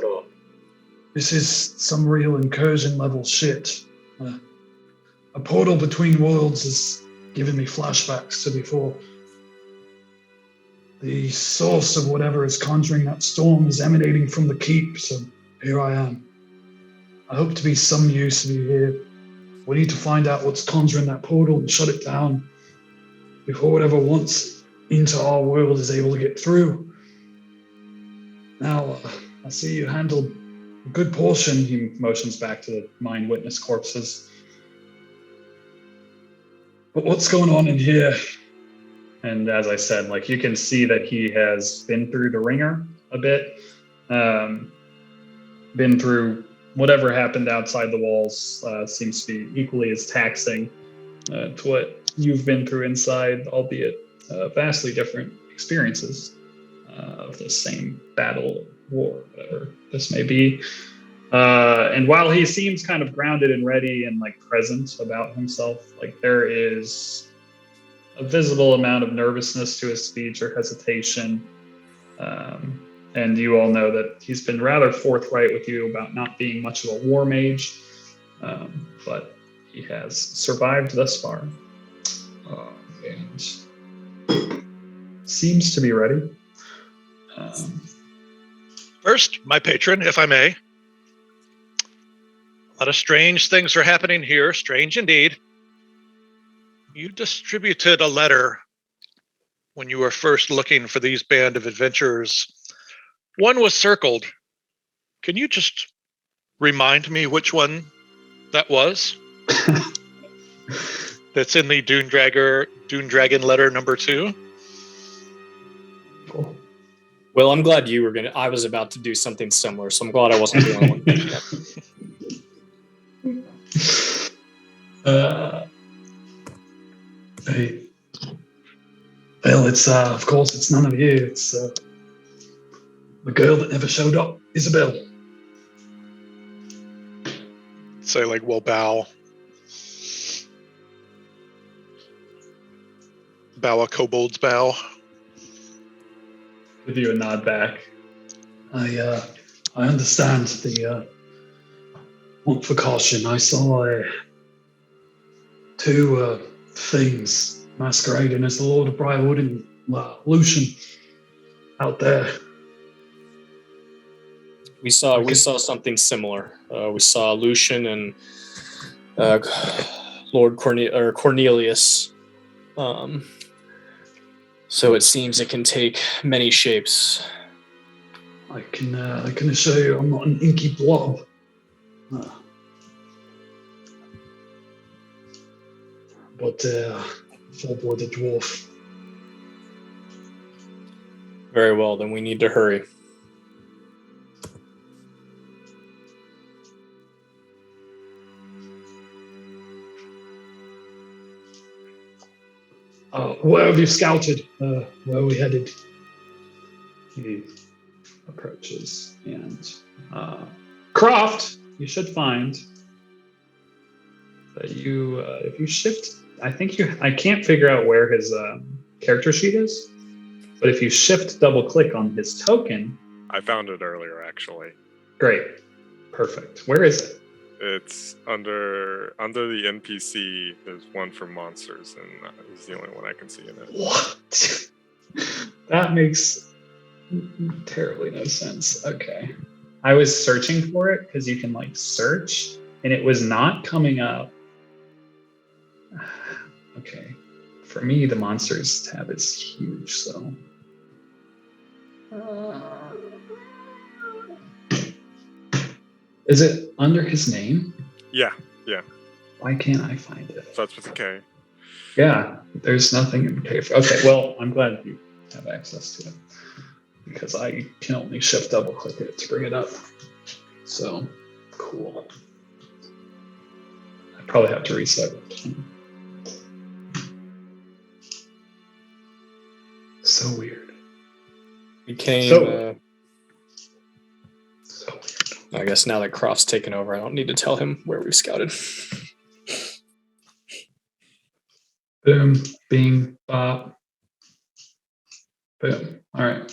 This is some real incursion level shit. A portal between worlds is giving me flashbacks to before. The source of whatever is conjuring that storm is emanating from the keep, so here I am. I hope to be some use of you here. We need to find out what's conjuring that portal and shut it down before whatever wants into our world is able to get through. Now, I see you handled a good portion. He motions back to the mind witness corpses. But what's going on in here? And as I said, like, you can see that he has been through the ringer a bit, been through whatever happened outside the walls. Seems to be equally as taxing to what you've been through inside, albeit vastly different experiences of the same battle, war, whatever this may be. And while he seems kind of grounded and ready and like present about himself, like there is a visible amount of nervousness to his speech or hesitation. And you all know that he's been rather forthright with you about not being much of a war mage, but he has survived thus far and seems to be ready. First, my patron, if I may. A lot of strange things are happening here, strange indeed. You distributed a letter when you were first looking for these band of adventurers. One was circled. Can you just remind me which one that was? That's in the Dune Dragon letter number 2. Cool. Well, I'm glad you were gonna. I was about to do something similar, so I'm glad I wasn't the only one thinking it. Hey. Well, it's of course it's none of you. It's the girl that never showed up, Isabel. Say, like, we'll bow. Bow a kobold's bow. Give you a nod back. I understand the want for caution. I saw two things masquerading as the Lord of Briarwood and Lucian out there. We saw something similar. We saw Lucian and Lord Cornelius. So it seems it can take many shapes. I can assure you I'm not an inky blob. But full-blooded dwarf. Very well, then we need to hurry. Where have you scouted? Where are we headed? He approaches and Croft, you should find that you, if you shift, I can't figure out where his character sheet is, but if you shift double click on his token. I found it earlier, actually. Great. Perfect. Where is it? It's under the NPC. There's one for monsters, and it's the only one I can see in it. What? That makes terribly no sense. Okay. I was searching for it because you can like search, and it was not coming up. Okay. For me, the monsters tab is huge, so. Is it under his name? Yeah. Why can't I find it? Starts with a K. Yeah, there's nothing in K. Okay, well, I'm glad you have access to it because I can only shift double click it to bring it up. So, cool. I probably have to reset it. So weird. Became. So weird. I guess now that Croft's taken over, I don't need to tell him where we've scouted. Boom, bing, bop. Boom. All right.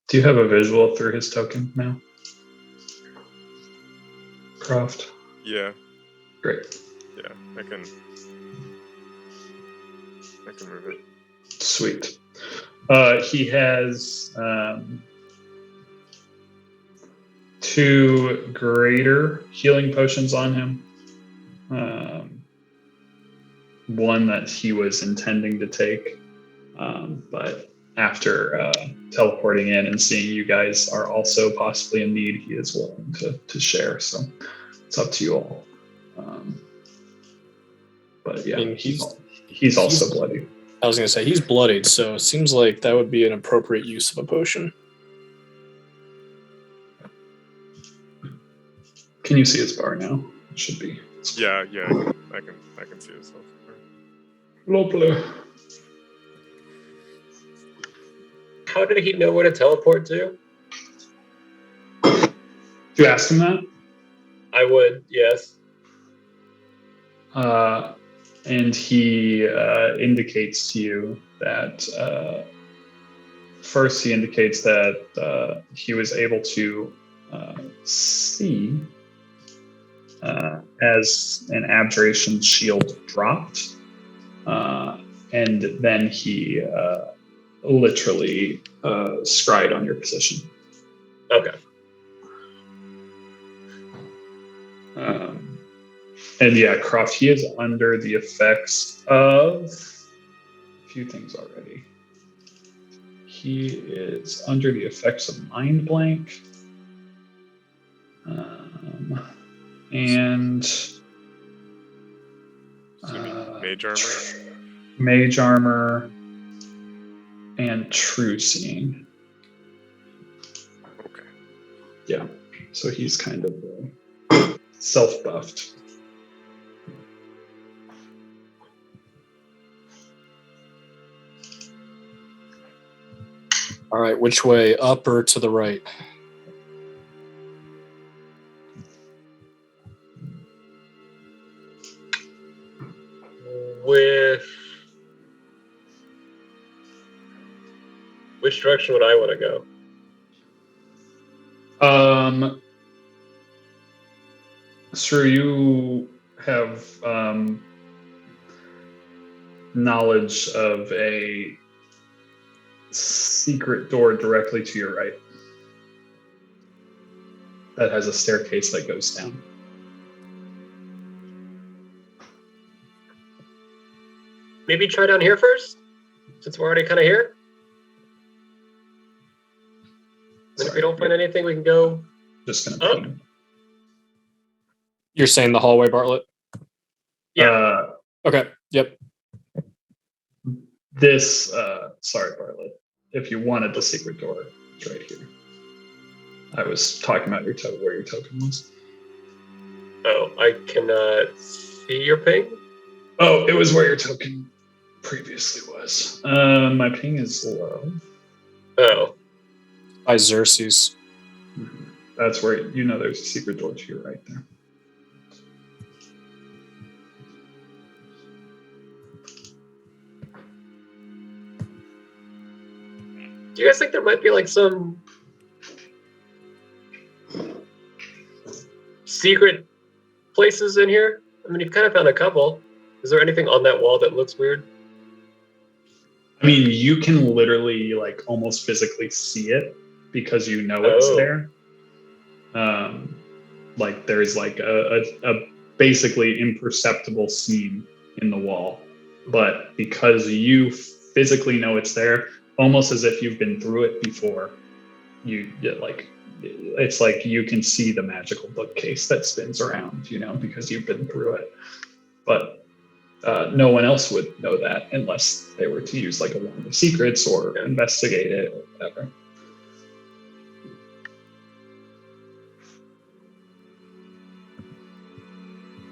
Do you have a visual through his token now? Croft? Yeah. Great. Yeah, I can move it. Sweet. He has 2 greater healing potions on him. One that he was intending to take, but after teleporting in and seeing you guys are also possibly in need, he is willing to share. So it's up to you all. But yeah, I mean, he's also bloody. I was gonna say he's bloodied, so it seems like that would be an appropriate use of a potion. Can you see his bar now? It should be. Yeah, I can see it. So. Lovely. How did he know where to teleport to? You asked him that? I would, yes. And he indicates to you that first he indicates that he was able to see as an abjuration shield dropped, and then he literally scryed on your position. Okay. And yeah, Croft, he is under the effects of a few things already. He is under the effects of Mind Blank. And Mage armor? Mage armor and True Seeing. Okay. Yeah, so he's kind of self-buffed. All right, which way, up or to the right? Which direction would I want to go? Sir, you have knowledge of a secret door directly to your right that has a staircase that goes down. Maybe try down here first, since we're already kind of here. And if we don't find anything, we can go Just gonna up. ping. You're saying the hallway, Bartlett? Yeah. Okay, yep. This, sorry, Bartlett. If you wanted the secret door, it's right here. I was talking about where your token was. Oh, I cannot see your ping? Oh, it was where your token previously was. My ping is low. Oh. By Xerxes. That's where, there's a secret door to your right there. Do you guys think there might be like some secret places in here? I mean, you've kind of found a couple. Is there anything on that wall that looks weird? I mean, you can literally like almost physically see it because you know it's there. Like there's like a basically imperceptible seam in the wall, but because you physically know it's there, almost as if you've been through it before, it's like you can see the magical bookcase that spins around, because you've been through it. But no one else would know that unless they were to use like a wand of secrets or investigate it or whatever.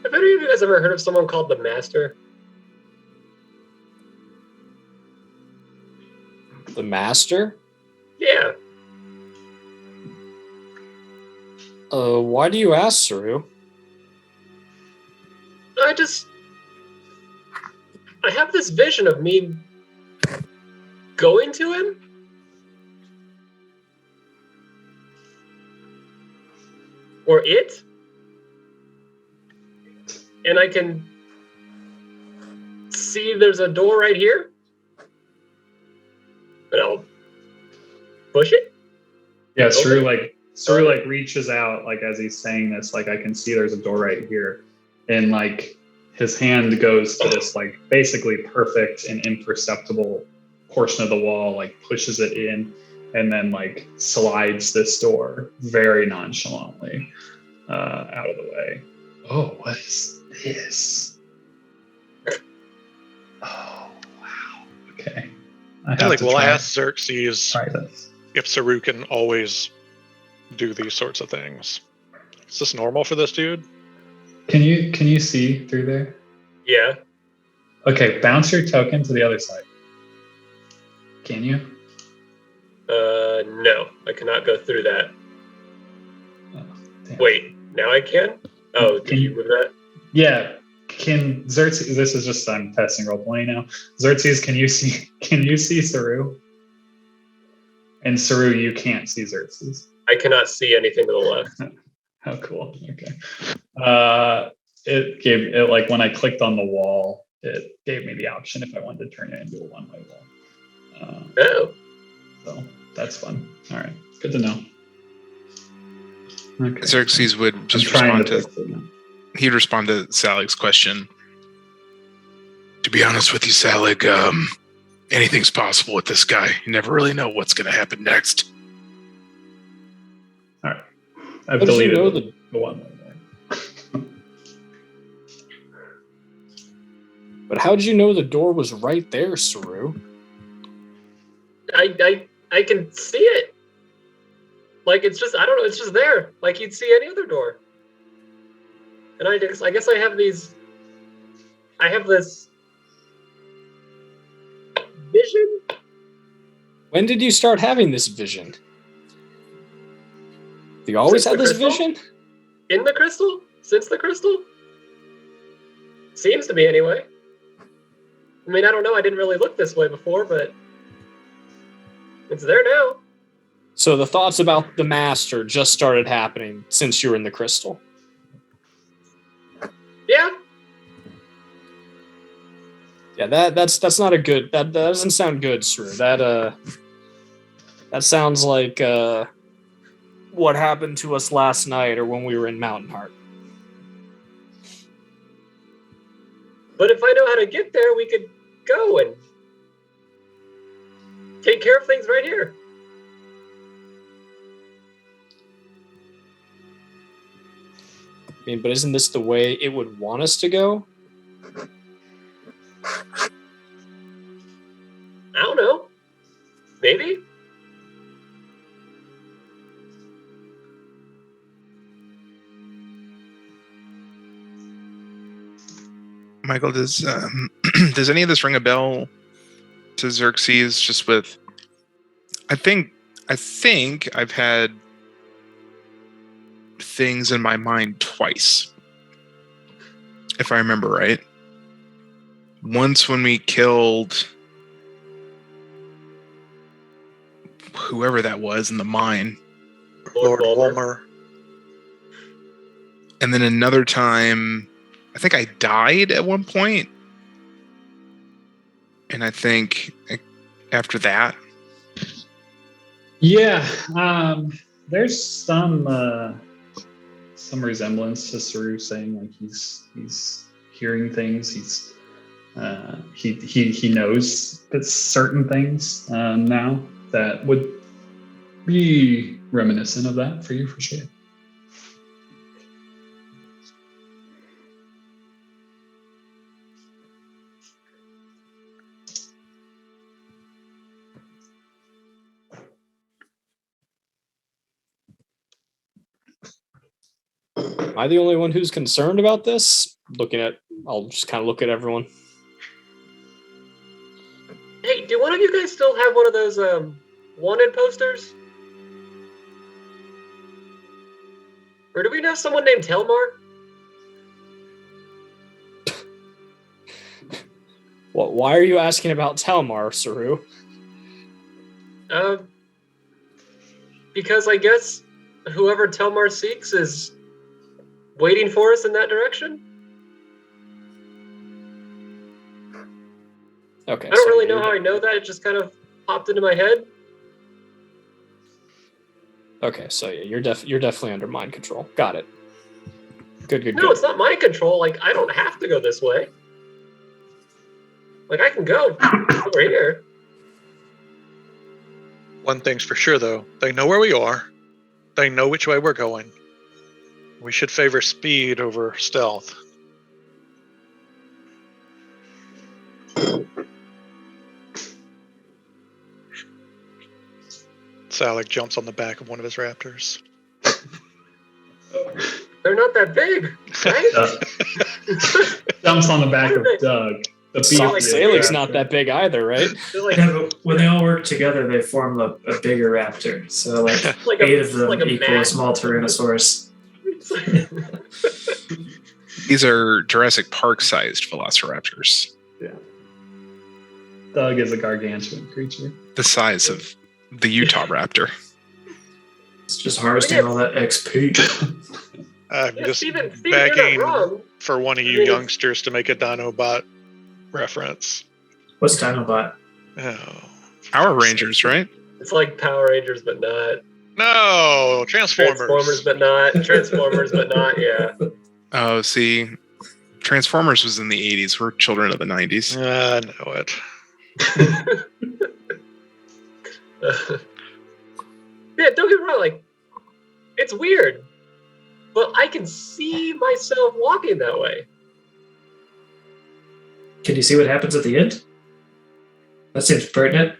Have any of you guys ever heard of someone called the Master? The Master? Yeah. Why do you ask, Saru? I have this vision of me going to him. Or it. And I can see there's a door right here. But push it? Yeah, Saru Okay. reaches out, like as he's saying this, like I can see there's a door right here, and like his hand goes to this like basically perfect and imperceptible portion of the wall, like pushes it in, and then like slides this door very nonchalantly out of the way. Oh, what is this? Oh, wow. Okay. I have to We'll try, ask Xerxes try this. if Saru can always do these sorts of things. Is this normal for this dude? Can you see through there? Yeah. Okay, bounce your token to the other side. Can you? No, I cannot go through that. Oh, damn. Wait, now I can? Oh, did Can you you- move that? Yeah. Can Xerxes? This is just I'm testing role playing now. Xerxes, can you see? Can you see Saru? And Saru, you can't see Xerxes. I cannot see anything to the left. How cool. Okay. It gave it like when I clicked on the wall, it gave me the option if I wanted to turn it into a one-way wall. Oh, So that's fun. All right. Good to know. Okay. Xerxes would I'm just trying respond to fix it now. he'd respond to Salig's question. To be honest with you, Salig, anything's possible with this guy. You never really know what's going to happen next. I've How did you deleted know the one-way wall. But how did you know the door was right there, Saru? I can see it. Like it's just I don't know. It's just there. Like you'd see any other door. And I guess I have these. I have this vision. When did you start having this vision? You always Since had the this crystal? vision? In the crystal? Since the crystal? Seems to be anyway. I mean, I don't know. I didn't really look this way before, but it's there now. So the thoughts about the master just started happening since you were in the crystal. Yeah. Yeah, that's not a good. That doesn't sound good, Saru. That sounds like what happened to us last night or when we were in Mountain Heart. But if I know how to get there, we could go and take care of things right here. I mean, but isn't this the way it would want us to go? I don't know. Maybe. Michael, does does any of this ring a bell to Xerxes? Just with, I think I've had things in my mind twice, if I remember right. Once when we killed whoever that was in the mine, Lord Bulmer. Wolmer. and then another time, I think I died at one point, and I think after that, Yeah, there's some resemblance to Saru saying like he's hearing things. He knows that certain things now that would be reminiscent of that for you for sure. Am I the only one who's concerned about this? I'll just kind of look at everyone. Hey, do one of you guys still have one of those wanted posters? Or do we know someone named Telmar? Why are you asking about Talmar, Saru? Because I guess whoever Telmar seeks is waiting for us in that direction. Okay. I don't really know how I know that. It just kind of popped into my head. Okay, so yeah, you're definitely under mind control. Got it. Good. No, it's not mind control. Like, I don't have to go this way. Like, I can go over here. One thing's for sure, though. They know where we are. They know which way we're going. We should favor speed over stealth. Salik jumps on the back of one of his raptors. They're not that big, right? Jumps on the back of Doug. The Salik's not that big either, right? They're like, Yeah, but when they all work together, they form a bigger raptor. So like 8 of them like a equal a mass- small Tyrannosaurus. These are Jurassic Park-sized velociraptors, Doug is a gargantuan creature. the size of the Utah raptor. It's just harvesting all that XP. I'm Yeah, just Steven, you're begging not wrong. for one of you youngsters to make a Dinobot reference. What's Dinobot? Oh. Power Rangers, right? It's like Power Rangers, but not. No, Transformers, but not. Transformers, but not. Yeah. Oh, see, Transformers was in the 80s. We're children of the 90s. I know it. Yeah, don't get me wrong. Like, it's weird, but I can see myself walking that way. Can you see what happens at the end? That seems pertinent.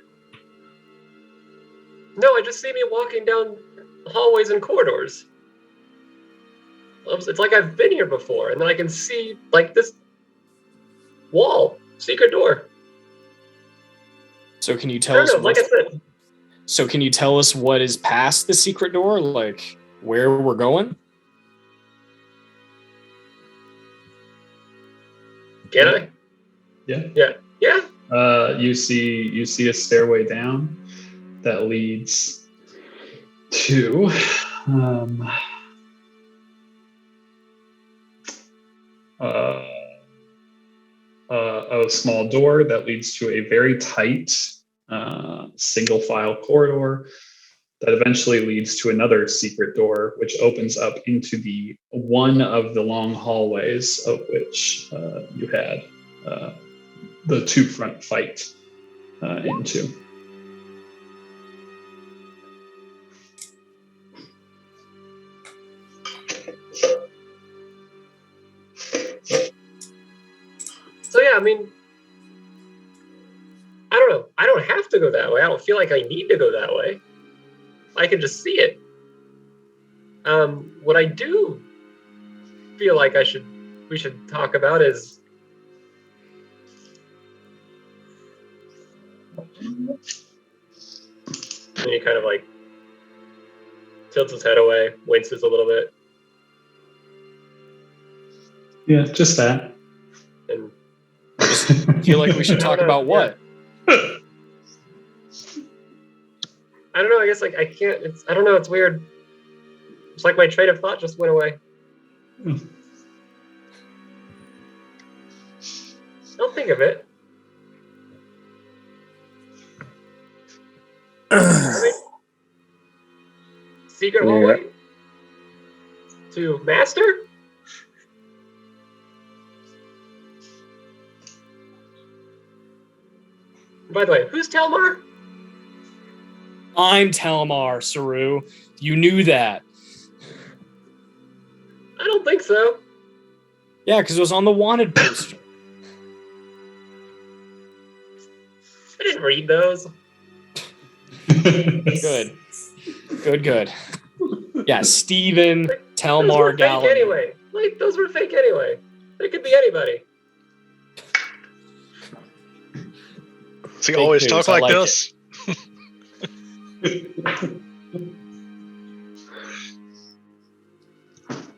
No, I just see me walking down hallways and corridors. It's like I've been here before, and then I can see like this wall, secret door. So can you I tell don't us? know. Like I said, So can you tell us what is past the secret door? Like where we're going? can I? Yeah. Yeah. You see a stairway down that leads to a small door that leads to a very tight single file corridor that eventually leads to another secret door, which opens up into the one of the long hallways of which you had the two front fight into. So yeah, I mean, I don't know. I don't have to go that way. I don't feel like I need to go that way. I can just see it. What I do feel like we should talk about is and he kind of like tilts his head away, winces a little bit, Yeah, just that. and Feel like we should talk about what? I don't know. I guess like I can't. I don't know. It's weird. It's like my train of thought just went away. Don't think of it. Secret hallway to master. By the way, who's Telmar? I'm Telmar, Saru. You knew that. I don't think so. Yeah, because it was on the wanted poster. I didn't read those. Good. Good. Yeah, Steven Those Telmar were fake Gallagher. anyway. Like those were fake anyway. They could be anybody. Does he Fake always news, talk I like like this?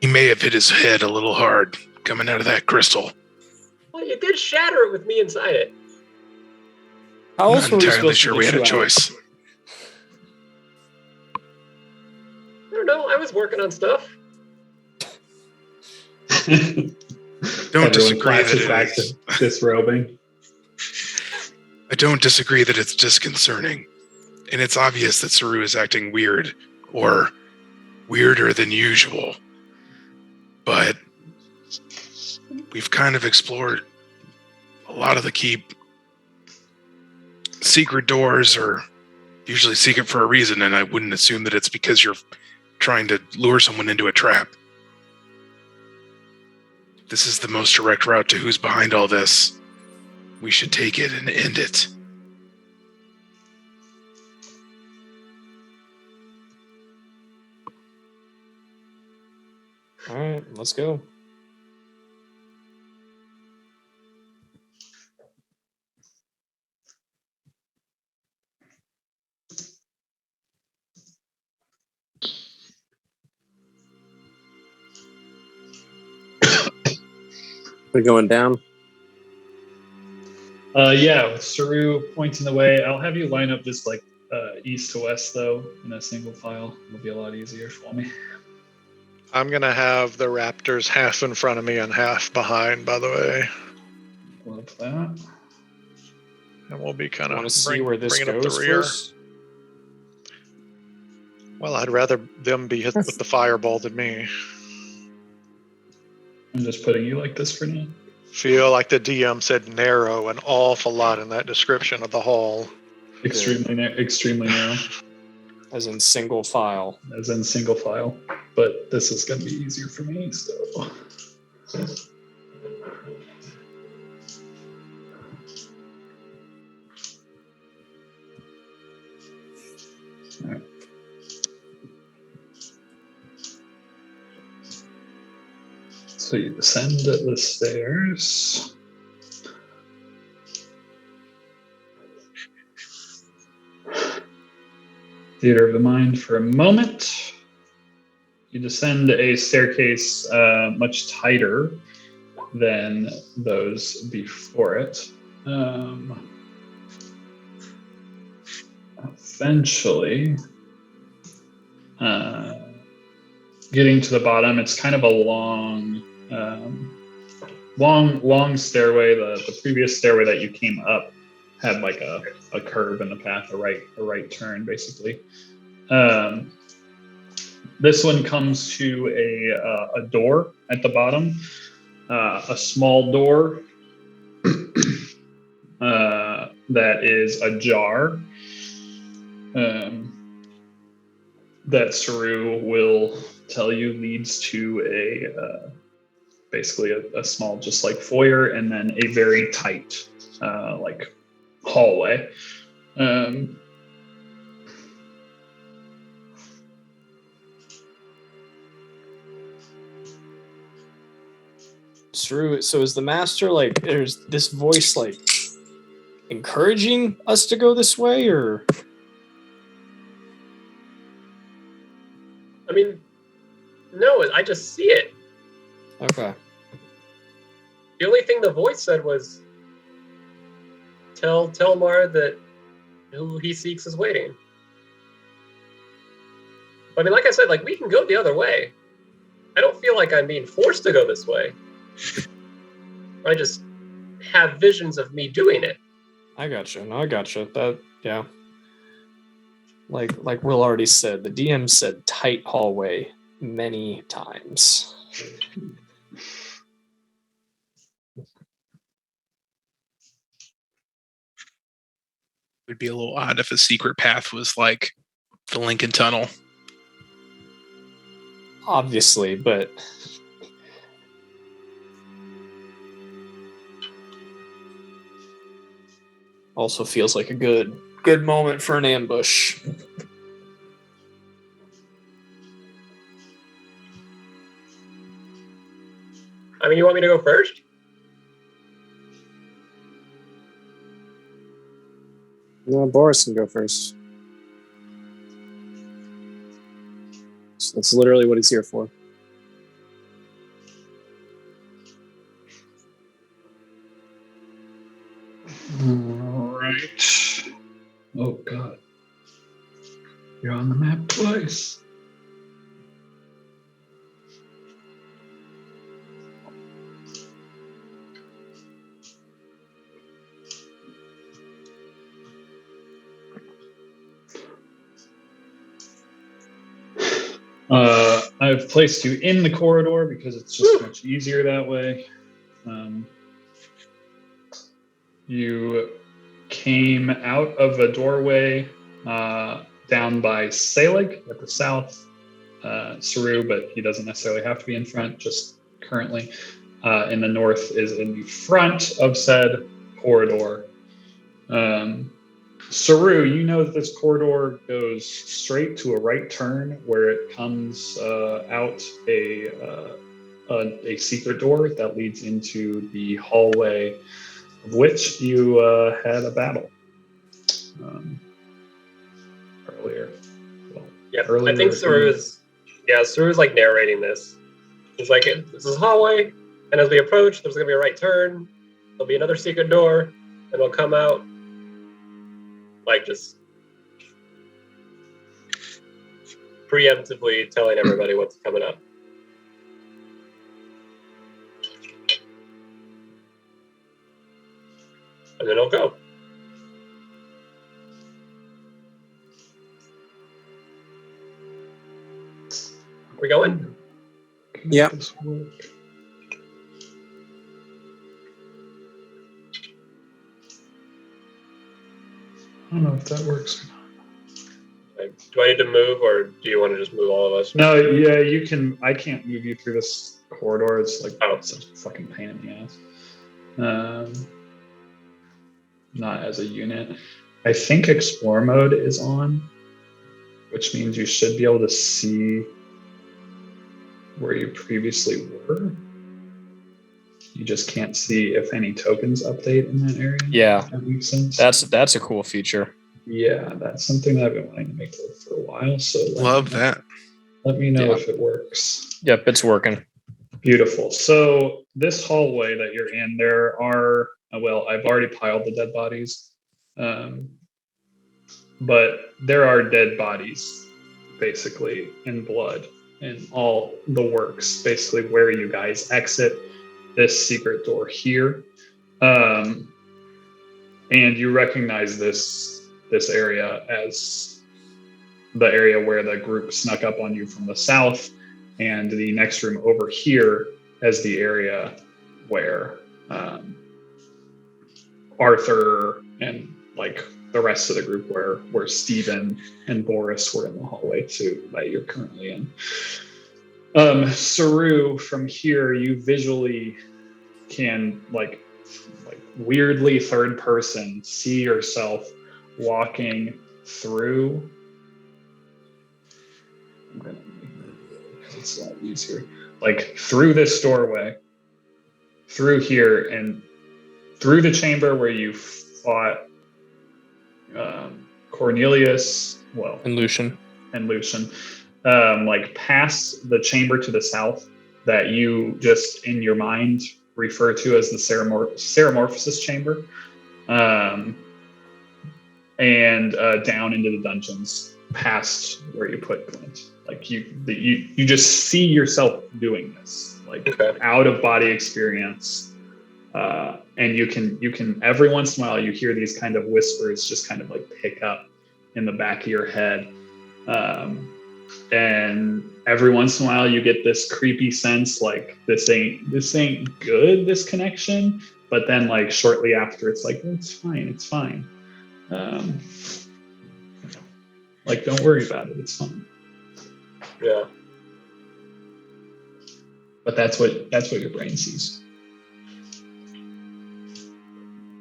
He may have hit his head a little hard coming out of that crystal. Well, you did shatter it with me inside it. How I'm else not were we entirely supposed sure to we get had a you out? choice. I don't know. I was working on stuff. Don't Everyone disagree flashes that back it is. to disrobing. I don't disagree that it's disconcerting, and it's obvious that Saru is acting weird or weirder than usual. But we've kind of explored a lot of the keep. Secret doors are usually secret for a reason, and I wouldn't assume that it's because you're trying to lure someone into a trap. This is the most direct route to who's behind all this. We should take it and end it. All right, let's go. We're going down. Yeah, with Saru pointing the way. I'll have you line up just like east to west, though, in a single file. It'll be a lot easier for me. I'm going to have the raptors half in front of me and half behind, by the way. Love that. And we'll be kind Want of to see where this bringing up goes the rear. first? Well, I'd rather them be hit with the fireball than me. I'm just putting you like this for now. Feel like the DM said narrow an awful lot in that description of the hall. Extremely narrow, As in single file. as in single file. But this is going to be easier for me, so. Alright. So you descend the stairs. Theater of the mind for a moment. You descend a staircase much tighter than those before it. Eventually, getting to the bottom, it's kind of a long stairway. The previous stairway that you came up had like a curve in the path, a right turn, basically. This one comes to a door at the bottom, a small door that is ajar. That Saru will tell you leads to basically a small, just like foyer, and then a very tight, like hallway. Saru, so is the master like? There's this voice like encouraging us to go this way, or? I mean, no, I just see it. Okay. The only thing the voice said was, tell Mar that who he seeks is waiting. I mean, like I said, like we can go the other way. I don't feel like I'm being forced to go this way. I just have visions of me doing it. I gotcha. No, I gotcha. That, yeah. Like Will already said, the DM said tight hallway many times. It would be a little odd if a secret path was like the Lincoln Tunnel. Obviously, but also feels like a good moment for an ambush. I mean, you want me to go first? No, Boris can go first. So that's literally what he's here for. Right. Oh God. You're on the map twice. I've placed you in the corridor because it's just much easier that way. You came out of a doorway down by Selig at the south, Saru, but he doesn't necessarily have to be in front, just currently. In the north is in the front of said corridor. Saru, you know that this corridor goes straight to a right turn where it comes out a secret door that leads into the hallway of which you had a battle earlier. Well, Yep. earlier I think Saru's like narrating this. He's like, this is a hallway, and as we approach, there's going to be a right turn. There'll be another secret door, and it'll come out. Like, just preemptively telling everybody what's coming up. And then it'll go. We going? Yeah. I don't know if that works. Do I need to move, or do you want to just move all of us? No, yeah, you can. I can't move you through this corridor. It's like Oh. such a fucking pain in the ass. Not as a unit. I think explore mode is on, which means you should be able to see where you previously were. You just can't see if any tokens update in that area. Yeah. If that makes sense. That's a cool feature. Yeah, that's something that I've been wanting to make for a while. So Love that. Let me know Yeah. if it works. Yep, it's working. Beautiful. So this hallway that you're in, there are I've already piled the dead bodies, but there are dead bodies basically in blood in all the works. Basically, where you guys exit this secret door here, and you recognize this area as the area where the group snuck up on you from the south, and the next room over here as the area where Arthur and like the rest of the group where Steven and Boris were in the hallway too that you're currently in. Saru, from here you visually can like weirdly third person see yourself walking through. I'm gonna because it's a lot easier. Like through this doorway, through here, and through the chamber where you fought Cornelius, And Lucian. like past the chamber to the south that you just in your mind refer to as the Ceramorphosis chamber, and down into the dungeons past where you put Glint. Like you just see yourself doing this, like out of body experience. And you can every once in a while you hear these kind of whispers just kind of like pick up in the back of your head, and every once in a while you get this creepy sense like this ain't good, this connection. But then like shortly after it's like it's fine. Like don't worry about it, it's fine. Yeah. But that's what your brain sees.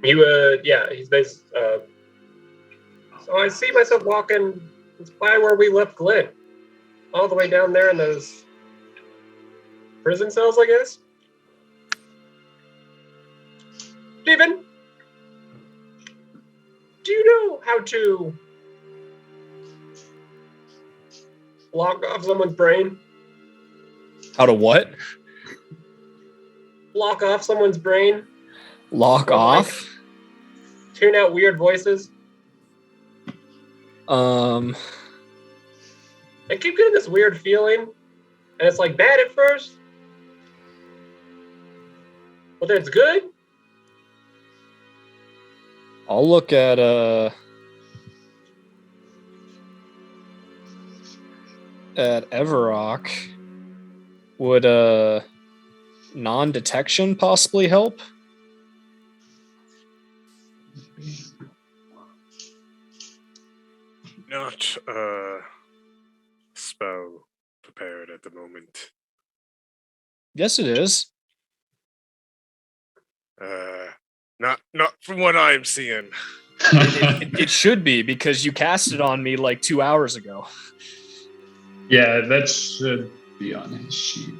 He's basically, so I see myself walking by where we left Glint, all the way down there in those prison cells, I guess. Steven, do you know how to block off someone's brain? How to what? Block off someone's brain? Lock off? Tune out weird voices? I keep getting this weird feeling, and it's like bad at first, but then it's good. I'll look at at Everrock, would non-detection possibly help? Not spell prepared at the moment. Yes, it is. Not from what I'm seeing. It should be, because you cast it on me like 2 hours ago. Yeah, that should be on his sheet.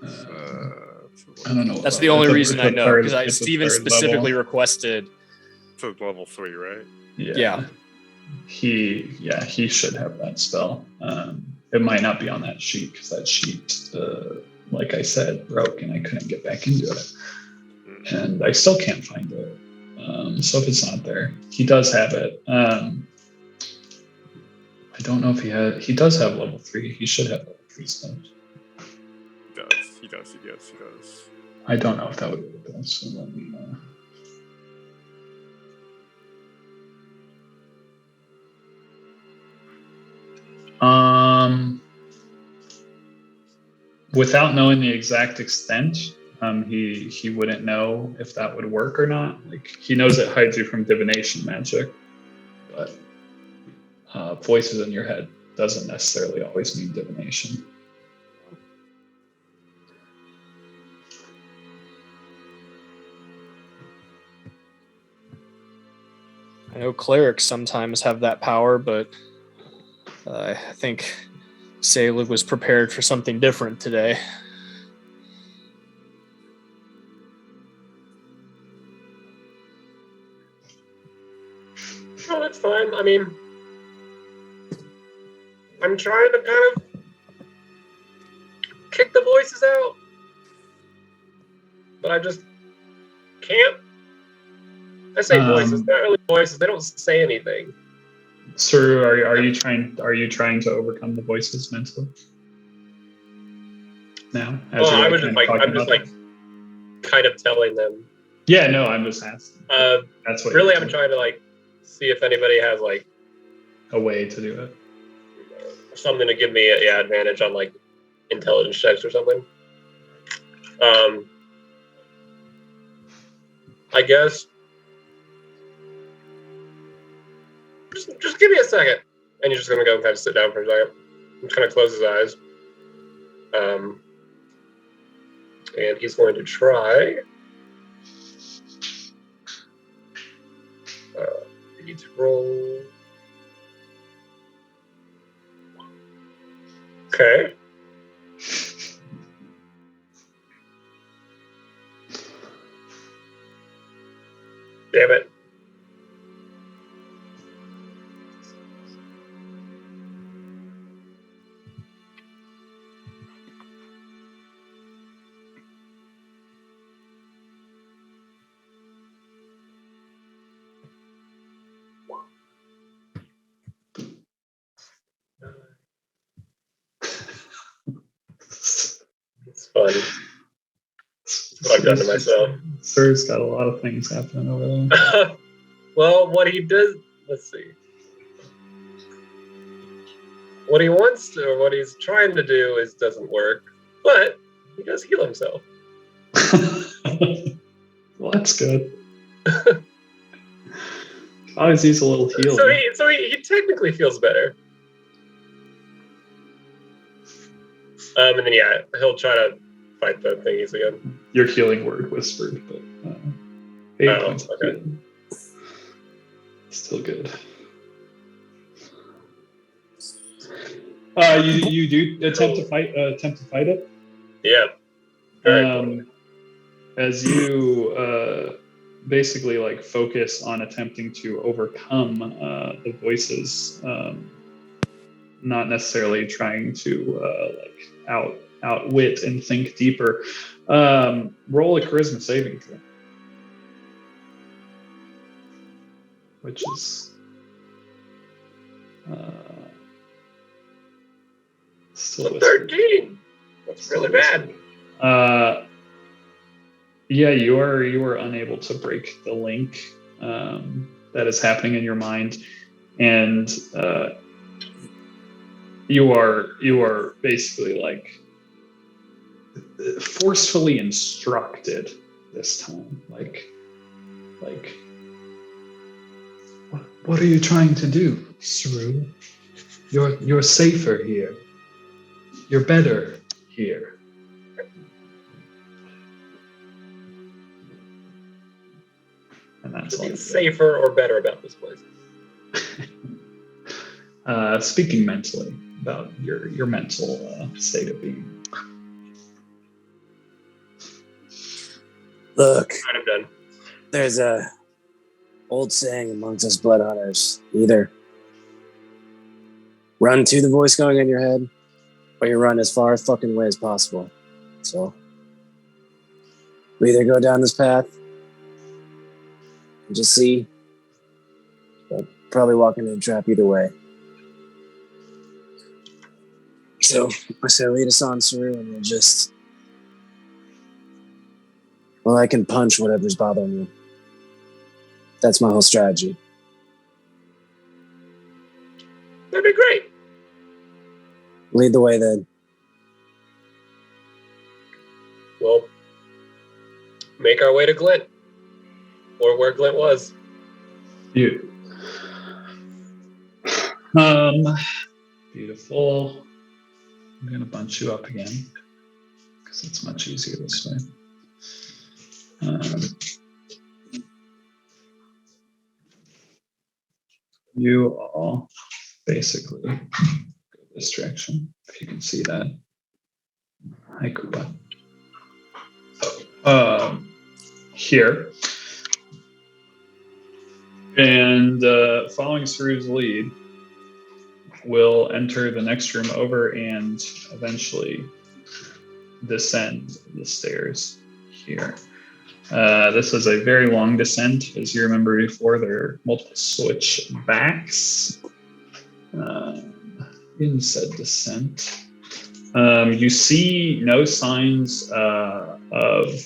I don't know. That's the only reason I know, because it's a Steven third specifically level. requested. To level 3, right? Yeah. He should have that spell. It might not be on that sheet because that sheet, like I said, broke and I couldn't get back into it, and I still can't find it. So if it's not there, he does have it. I don't know if he does have level 3. He should have level 3 stuff. He does. I don't know if that would be the best. So let me. Without knowing the exact extent, he wouldn't know if that would work or not. Like, he knows it hides you from divination magic, but voices in your head doesn't necessarily always mean divination. I know clerics sometimes have that power, but I think Salib was prepared for something different today. Oh, that's fine. I mean, I'm trying to kind of kick the voices out, but I just can't. I say voices, not really voices. They don't say anything. Sir, are you trying to overcome the voices mentally? Now, Well, I was just like, I'm just like kind of telling them. Yeah, no, I'm just asking. That's what. Really, I'm trying to like see if anybody has like a way to do it. Something to give me advantage on like intelligence checks or something. I guess. Just give me a second. And you're just gonna go and kind of sit down for a second. I'm just gonna close his eyes. And he's going to try. We need to roll. Okay. Damn it. It's fun. That's what I've done to myself. Sir's got a lot of things happening over there. Well, what he does, let's see. What he wants to, or what he's trying to do doesn't work, but he does heal himself. Well, that's good. Always use a little heal. So he technically feels better. And then he'll try to fight the thingies again. Your healing word whispered, but 8 points of healing. Still good. You do attempt to fight it. Yeah. As you basically like focus on attempting to overcome the voices, not necessarily trying to outwit and think deeper. Roll a charisma saving throw, which is still 13. That's really bad. Yeah, you are unable to break the link that is happening in your mind, and you are basically like forcefully instructed this time. Like, what are you trying to do, Saru? You're safer here. You're better here. And that's all. Safer or better about this place. Speaking mentally about your mental state of being. Look, Kind of done. there's a old saying amongst us blood hunters. Either run to the voice going in your head, or you run as far fucking away as possible. So we either go down this path and just see, but probably walk into a trap either way. So I say lead us on, Saru, and we'll just... Well, I can punch whatever's bothering you. That's my whole strategy. That'd be great. Lead the way then. We'll make our way to Glint. Or where Glint was. You. Beautiful. I'm gonna bunch you up again because it's much easier this way. You all basically go this direction, if you can see that. Hi, Koopa. Here. And following Saru's lead, we'll enter the next room over and eventually descend the stairs here. This is a very long descent. As you remember before, there are multiple switchbacks in said descent. You see no signs of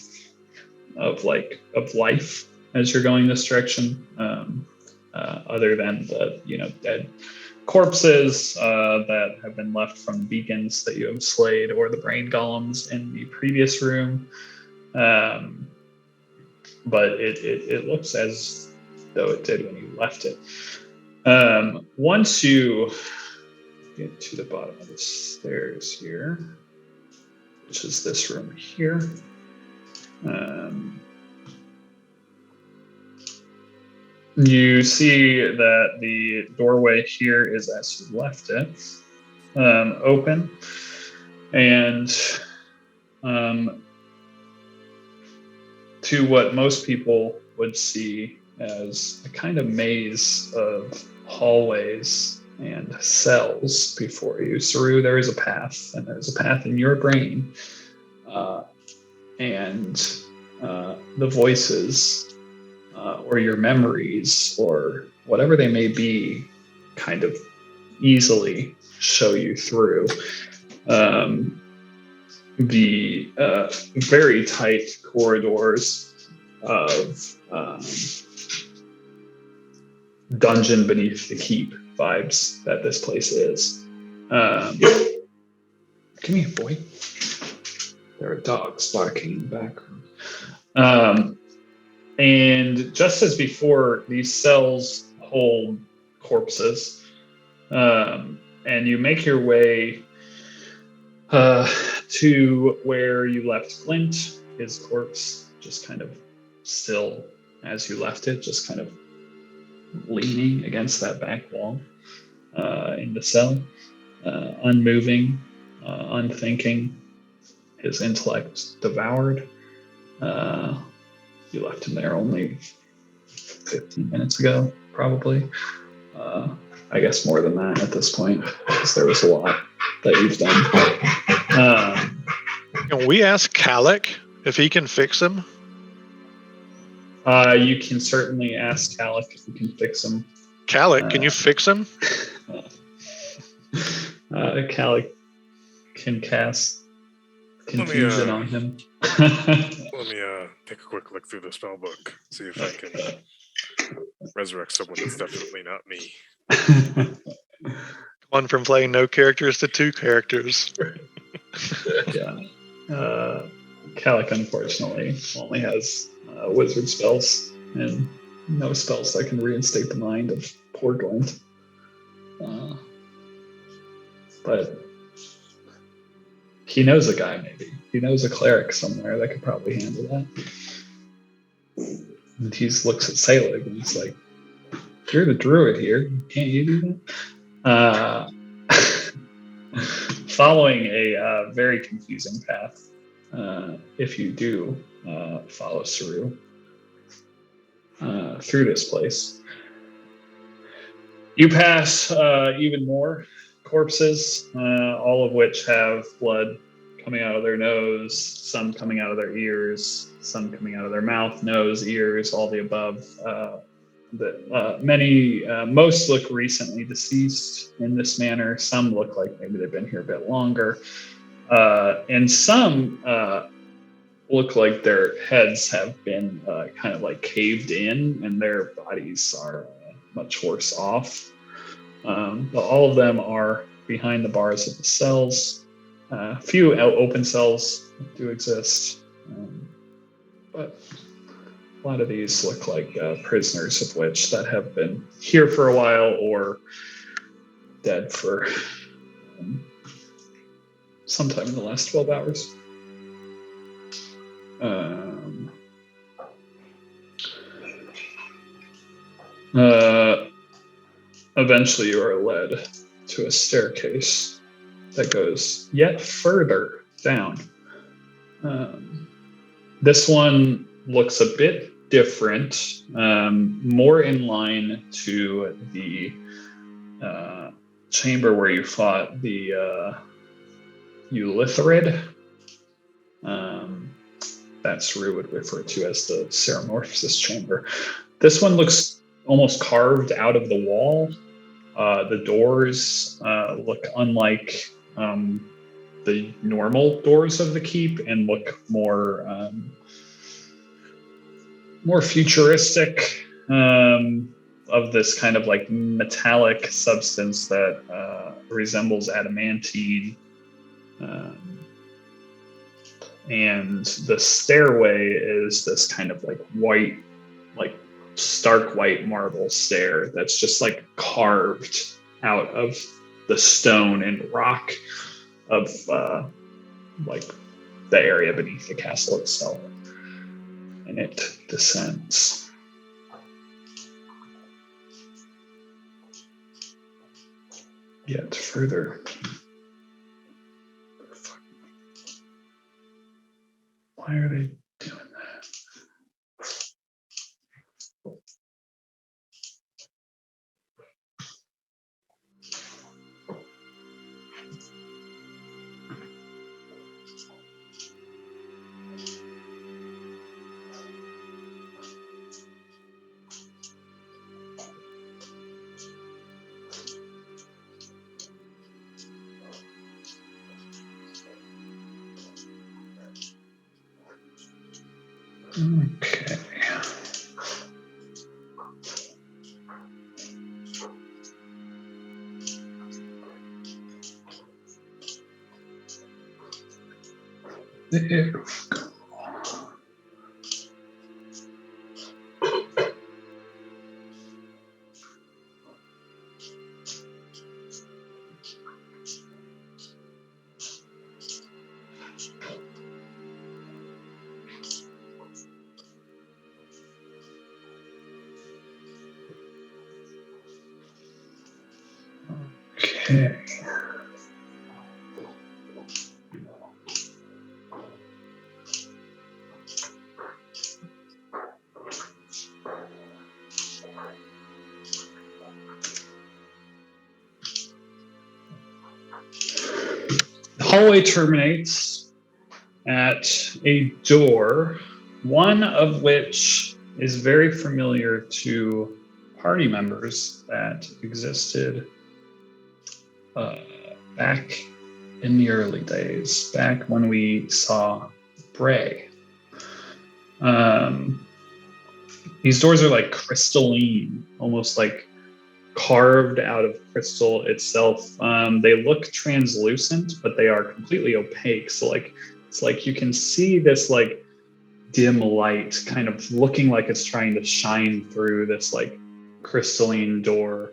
life as you're going this direction, other than the dead corpses that have been left from the beacons that you have slayed, or the brain golems in the previous room. But it looks as though it did when you left it. Once you get to the bottom of the stairs here, which is this room here, you see that the doorway here is as you left it, open, and to what most people would see as a kind of maze of hallways and cells before you. Saru, there is a path, and there's a path in your brain, and the voices or your memories or whatever they may be kind of easily show you through the very tight corridors of dungeon beneath the keep vibes that this place is. Come here, boy. There are dogs barking in the background. And just as before, these cells hold corpses, and you make your way to where you left Glint, his corpse just kind of still as you left it, just kind of leaning against that back wall in the cell, unmoving, unthinking, his intellect devoured. You left him there only 15 minutes ago, probably. I guess more than that at this point, because there was a lot that you've done. Can we ask Kalik if he can fix him? You can certainly ask Kalik if you can fix him. Kalik, can you fix him? Kalik can cast confusion on him. Let me take a quick look through the spell book, see if I can resurrect someone that's definitely not me. One from playing no characters to 2 characters. Yeah. Calic, unfortunately, only has wizard spells and no spells that can reinstate the mind of poor Glint. But he knows a guy, maybe. He knows a cleric somewhere that could probably handle that. And he looks at Selig and he's like, "You're the druid here. Can't you do that?" Following a very confusing path, if you do follow through this place, you pass even more corpses, all of which have blood coming out of their nose, some coming out of their ears, some coming out of their mouth, nose, ears, all the above. Most look recently deceased in this manner. Some look like maybe they've been here a bit longer. And some look like their heads have been kind of like caved in and their bodies are much worse off. But all of them are behind the bars of the cells. A few open cells do exist, but a lot of these look like prisoners of which that have been here for a while or dead for sometime in the last 12 hours. Eventually you are led to a staircase that goes yet further down. This one looks a bit different, more in line to the chamber where you fought the Eulitharid. That's Rue would refer to as the Ceramorphosis chamber. This one looks almost carved out of the wall. The doors look unlike the normal doors of the keep and look more futuristic, of this kind of like metallic substance that resembles adamantine. And the stairway is this kind of like white, like stark white marble stair that's just like carved out of the stone and rock of like the area beneath the castle itself. And it descends. Yet further. Why are they doing that? Okay. There we go. Okay. The hallway terminates at a door, one of which is very familiar to party members that existed back in the early days, back when we saw Bray. These doors are like crystalline, almost like carved out of crystal itself. They look translucent, but they are completely opaque. So like it's like you can see this like dim light kind of looking like it's trying to shine through this like crystalline door.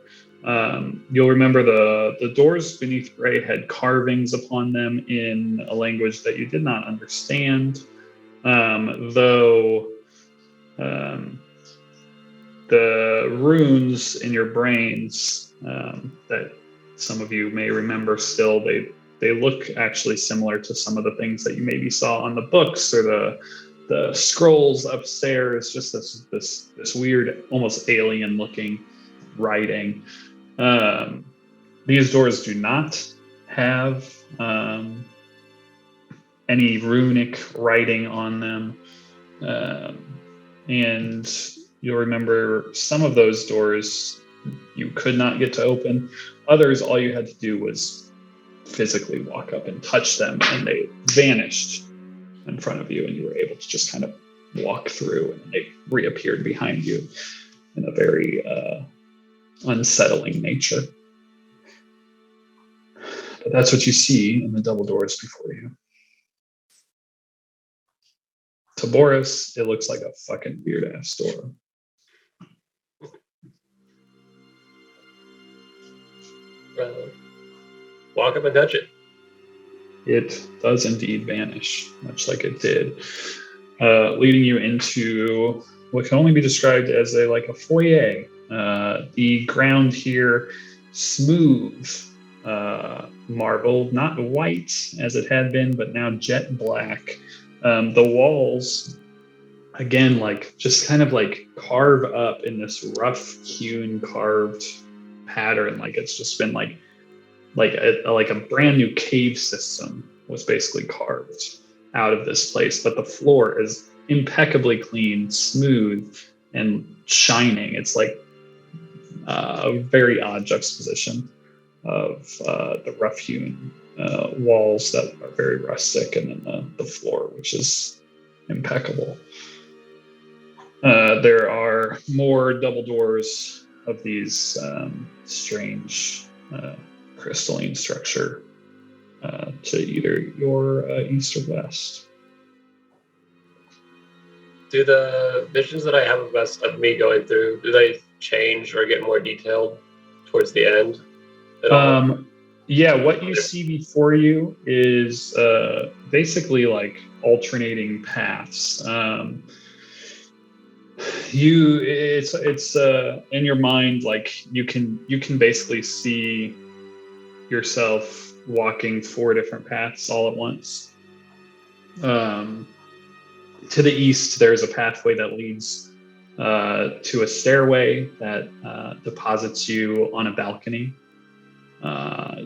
You'll remember the doors beneath Gray had carvings upon them in a language that you did not understand, though the runes in your brains that some of you may remember still, they look actually similar to some of the things that you maybe saw on the books or the scrolls upstairs, just this weird, almost alien looking writing. These doors do not have any runic writing on them. And you'll remember some of those doors you could not get to open. Others, all you had to do was physically walk up and touch them, and they vanished in front of you, and you were able to just kind of walk through, and they reappeared behind you in a very unsettling nature. But that's what you see in the double doors before you. To Boris, it looks like a fucking weird ass door. Walk up and touch it. It does indeed vanish, much like it did, leading you into what can only be described as a foyer. The ground here, smooth marble, not white as it had been, but now jet black. The walls, again, just kind of carve up in this rough hewn carved pattern, like it's just been like a brand new cave system was basically carved out of this place. But the floor is impeccably clean, smooth, and shining. It's like a very odd juxtaposition of the rough hewn walls that are very rustic, and then the floor, which is impeccable. There are more double doors of these strange crystalline structure to either your east or west. Do the visions that I have of me going through, do they change or get more detailed towards the end at all? Yeah, what you see before you is basically like alternating paths. It's in your mind, like you can basically see yourself walking 4 different paths all at once. To the east, there's a pathway that leads to a stairway that deposits you on a balcony.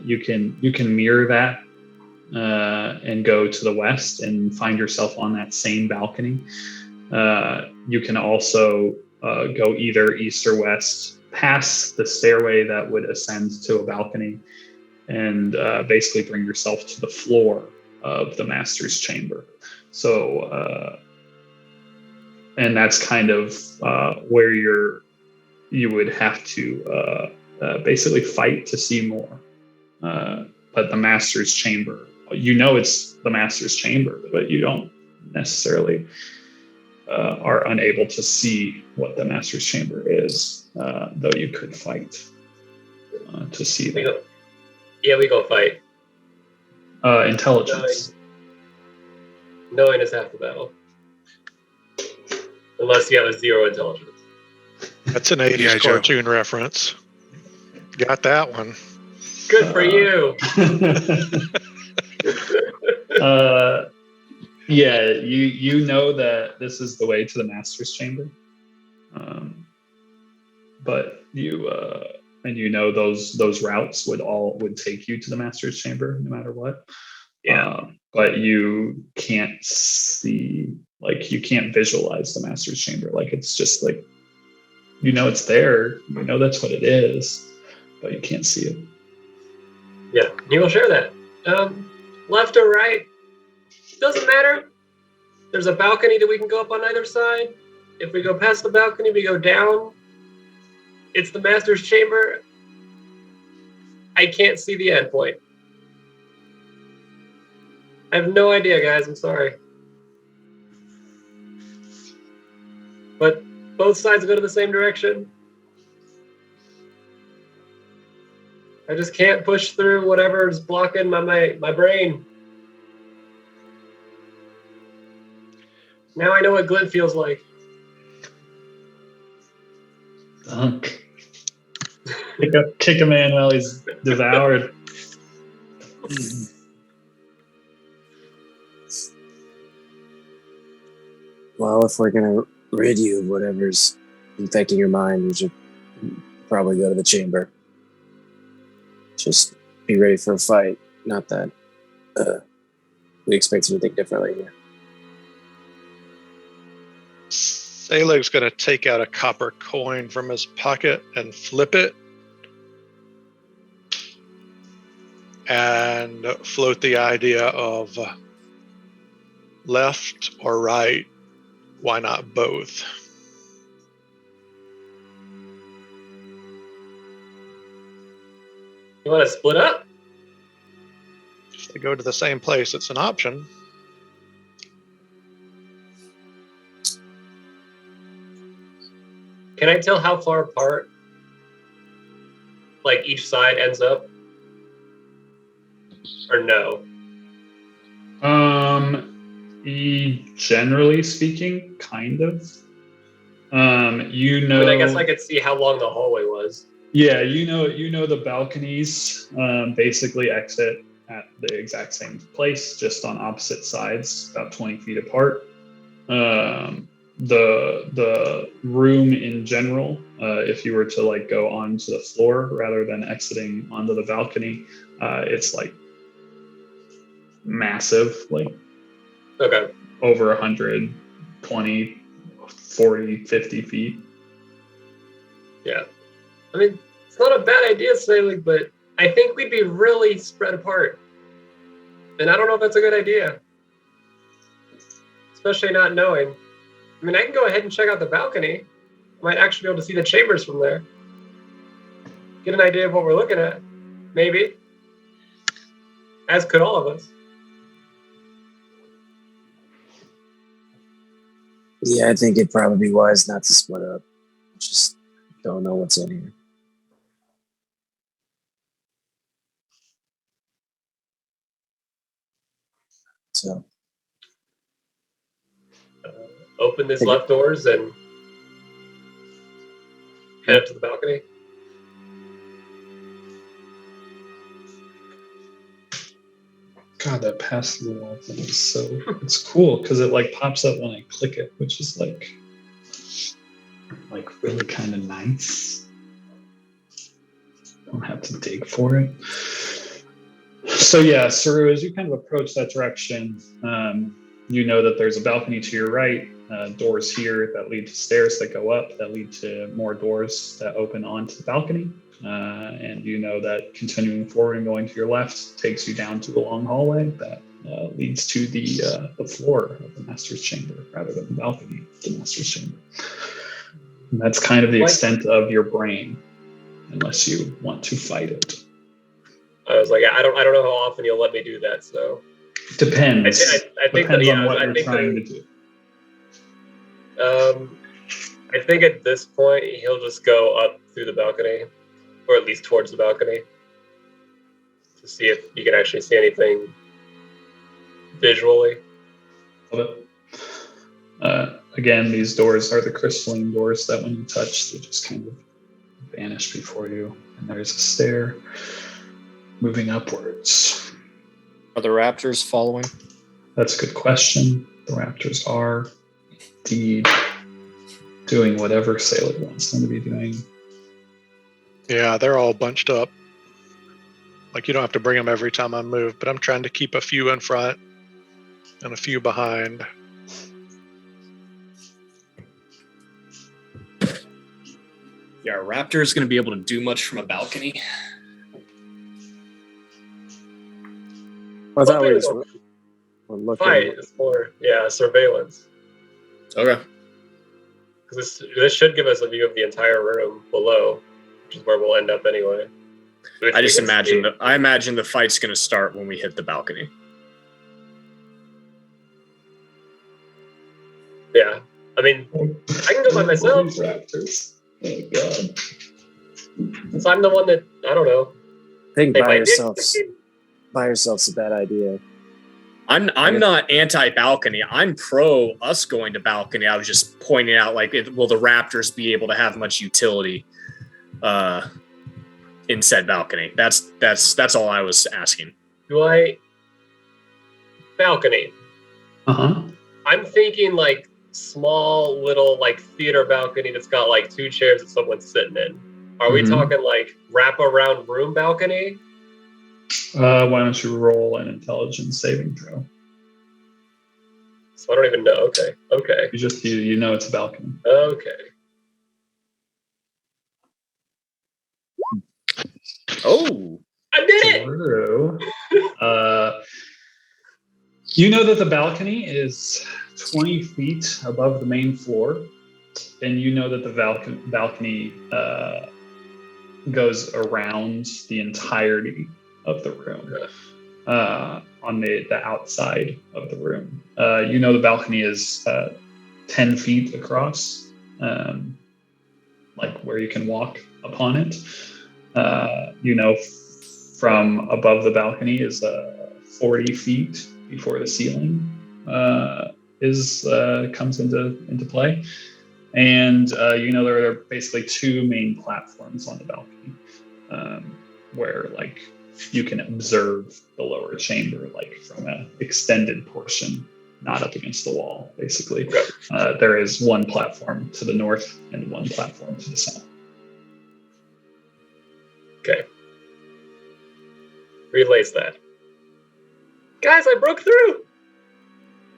You can mirror that and go to the west and find yourself on that same balcony. You can also go either east or west past the stairway that would ascend to a balcony and basically bring yourself to the floor of the master's chamber. So, and that's kind of where you would have to basically fight to see more. But the master's chamber, it's the master's chamber, but you don't necessarily are unable to see what the master's chamber is, though you could fight to see that. We go fight. Intelligence. Knowing is half the battle. Unless you have a 0 intelligence. That's an 80s cartoon reference. Got that one. Good for you. Yeah, you know that this is the way to the master's chamber, but you know those routes would take you to the master's chamber no matter what. Yeah. But you can't see, you can't visualize the master's chamber. It's just it's there. You know that's what it is, but you can't see it. Yeah, you will share that. Left or right, doesn't matter. There's a balcony that we can go up on either side. If we go past the balcony, we go down. It's the master's chamber. I can't see the end point. I have no idea, guys. I'm sorry. But both sides go to the same direction. I just can't push through whatever's blocking my brain. Now I know what glint feels like. Dunk. Kick a man while he's devoured. Well, if we're gonna rid you of whatever's infecting your mind, we should probably go to the chamber. Just be ready for a fight. Not that we expect anything differently here. Saleg's going to take out a copper coin from his pocket and flip it and float the idea of left or right. Why not both? You want to split up? If they go to the same place, it's an option. Can I tell how far apart, like, each side ends up? Or no? Generally speaking, kind of. You know. I mean, I guess I could see how long the hallway was. Yeah, you know the balconies basically exit at the exact same place, just on opposite sides, about 20 feet apart. The room in general, if you were to like go onto the floor rather than exiting onto the balcony, it's like massive, like Okay. over 120, 40, 50 feet. Yeah. I mean, it's not a bad idea, Silvy, but I think we'd be really spread apart. And I don't know if that's a good idea. Especially not knowing. I mean, I can go ahead and check out the balcony. I might actually be able to see the chambers from there. Get an idea of what we're looking at. Maybe. As could all of us. Yeah, I think it'd probably be wise not to split up. Just don't know what's in here. So, Open these left doors and head up to the balcony. God, that pass through the wall thing is so it's cool because it like pops up when I click it, which is like really kind of nice. Don't have to dig for it. So yeah, Saru, as you kind of approach that direction, you know that there's a balcony to your right, doors here that lead to stairs that go up, that lead to more doors that open onto the balcony. And you know that continuing forward and going to your left takes you down to a long hallway that leads to the floor of the master's chamber rather than the balcony of the master's chamber. And that's kind of the extent of your brain, unless you want to fight it. I was like, I don't know how often you'll let me do that. So depends. I think depends that, on what I you're think trying to do. I think at this point he'll just go up through the balcony, or at least towards the balcony, to see if you can actually see anything visually. Again, these doors are the crystalline doors that when you touch, they just kind of vanish before you. And there's a stair moving upwards. Are the raptors following? That's a good question. The raptors are indeed doing whatever Sailor wants them to be doing. Yeah, they're all bunched up. Like, you don't have to bring them every time I move, but I'm trying to keep a few in front and a few behind. Yeah, are raptors going to be able to do much from a balcony? I thought we Hopefully just we were don't looking. fight. It's more, surveillance. Okay. Because this should give us a view of the entire room below, which is where we'll end up anyway. Which I we just can imagine see. I imagine the fight's going to start when we hit the balcony. Yeah. I mean, I can go by myself. These raptors. Oh god. So I'm the one that, I don't know. I think They by might be yourself's expecting. a bad idea. I'm not anti-balcony. I'm pro us going to balcony. I was just pointing out, like, will the Raptors be able to have much utility in said balcony? That's all I was asking. Balcony. Uh-huh. I'm thinking like small little like theater balcony that's got like 2 chairs that someone's sitting in. Are we Mhm. talking like wrap around room balcony? Why don't you roll an intelligence saving throw? So I don't even know. Okay. You know it's a balcony. Okay. Oh, I did it! Drew, you know that the balcony is 20 feet above the main floor, and you know that the balcony goes around the entirety of the room, on the outside of the room. You know the balcony is 10 feet across, like where you can walk upon it. You know, from above the balcony is 40 feet before the ceiling comes into play, and you know there are basically 2 main platforms on the balcony, where like you can observe the lower chamber like from an extended portion, not up against the wall. Basically, there is 1 platform to the north and 1 platform to the south. Okay. Relays that. Guys, I broke through!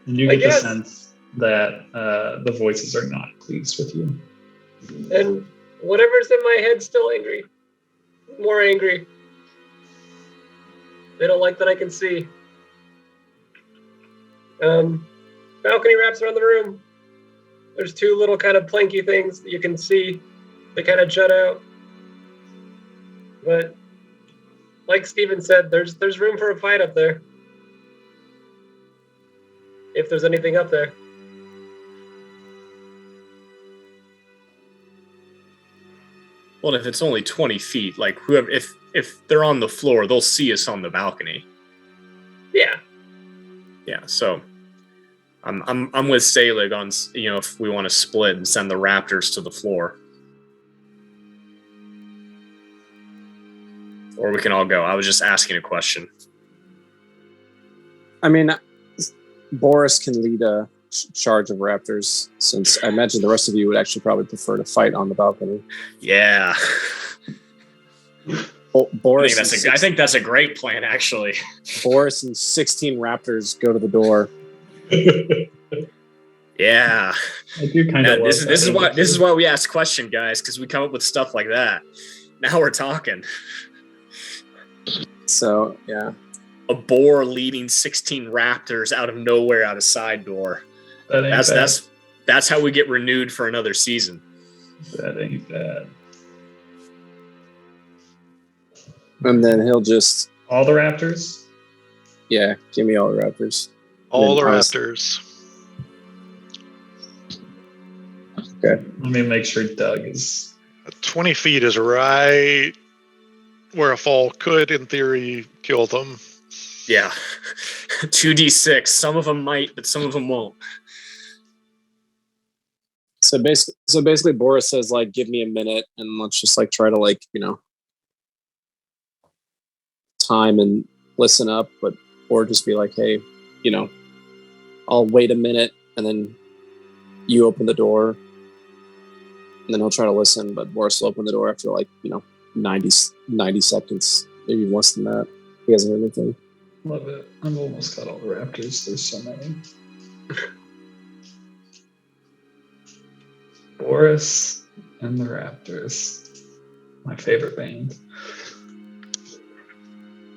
And you I get the guess. sense that the voices are not pleased with you. And whatever's in my head's still angry. More angry. They don't like that I can see. Balcony wraps around the room. There's 2 little kind of planky things that you can see. They kind of jut out. But like Steven said, there's room for a fight up there. If there's anything up there. well, if it's only 20 feet, like whoever, if they're on the floor, they'll see us on the balcony. Yeah. Yeah, so I'm with Selig on, you know, if we want to split and send the Raptors to the floor, or we can all go. I was just asking a question. I mean, Boris can lead a charge of raptors, since I imagine the rest of you would actually probably prefer to fight on the balcony. Yeah, Boris, I think that's a great plan, actually. Boris and 16 raptors go to the door. Yeah, I do kind of. this is why we ask question, guys, because we come up with stuff like that. Now we're talking. So yeah, A boar leading 16 raptors out of nowhere out a side door. That's how we get renewed for another season. That ain't bad. and then he'll just All the raptors. give me all the raptors. All the Then raptors. Let me make sure Doug is. 20 feet is right where a fall could, in theory, kill them. Yeah. 2d6. Some of them might, but some of them won't. So basically, Boris says like, "Give me a minute, and let's just like try to like time and listen up," or just be like, "Hey, I'll wait a minute, and then you open the door, and then he'll try to listen." But Boris will open the door after like 90 seconds, maybe less than that. He hasn't heard anything. Love it. I've almost got all the raptors. There's so many. Boris and the Raptors, my favorite band,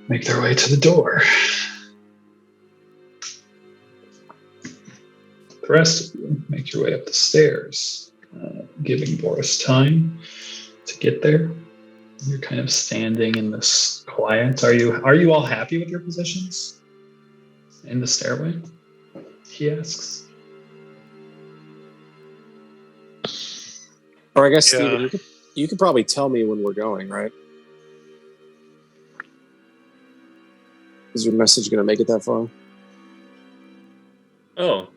make their way to the door. The rest of you make your way up the stairs, giving Boris time to get there. You're kind of standing in this quiet. Are you all happy with your positions in the stairway? He asks. Or I guess, Yeah. Steven, you could probably tell me when we're going, right? Is your message going to make it that far? Oh.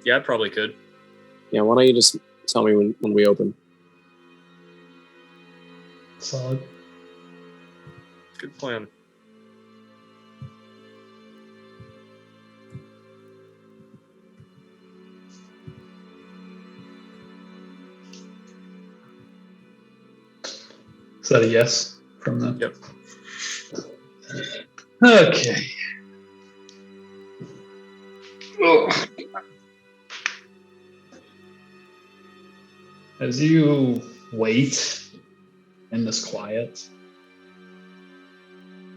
Yeah, I probably could. Yeah, why don't you just tell me when we open? Solid. Good plan. Is that a yes from them? Yep. Okay. Oh. As you wait in this quiet,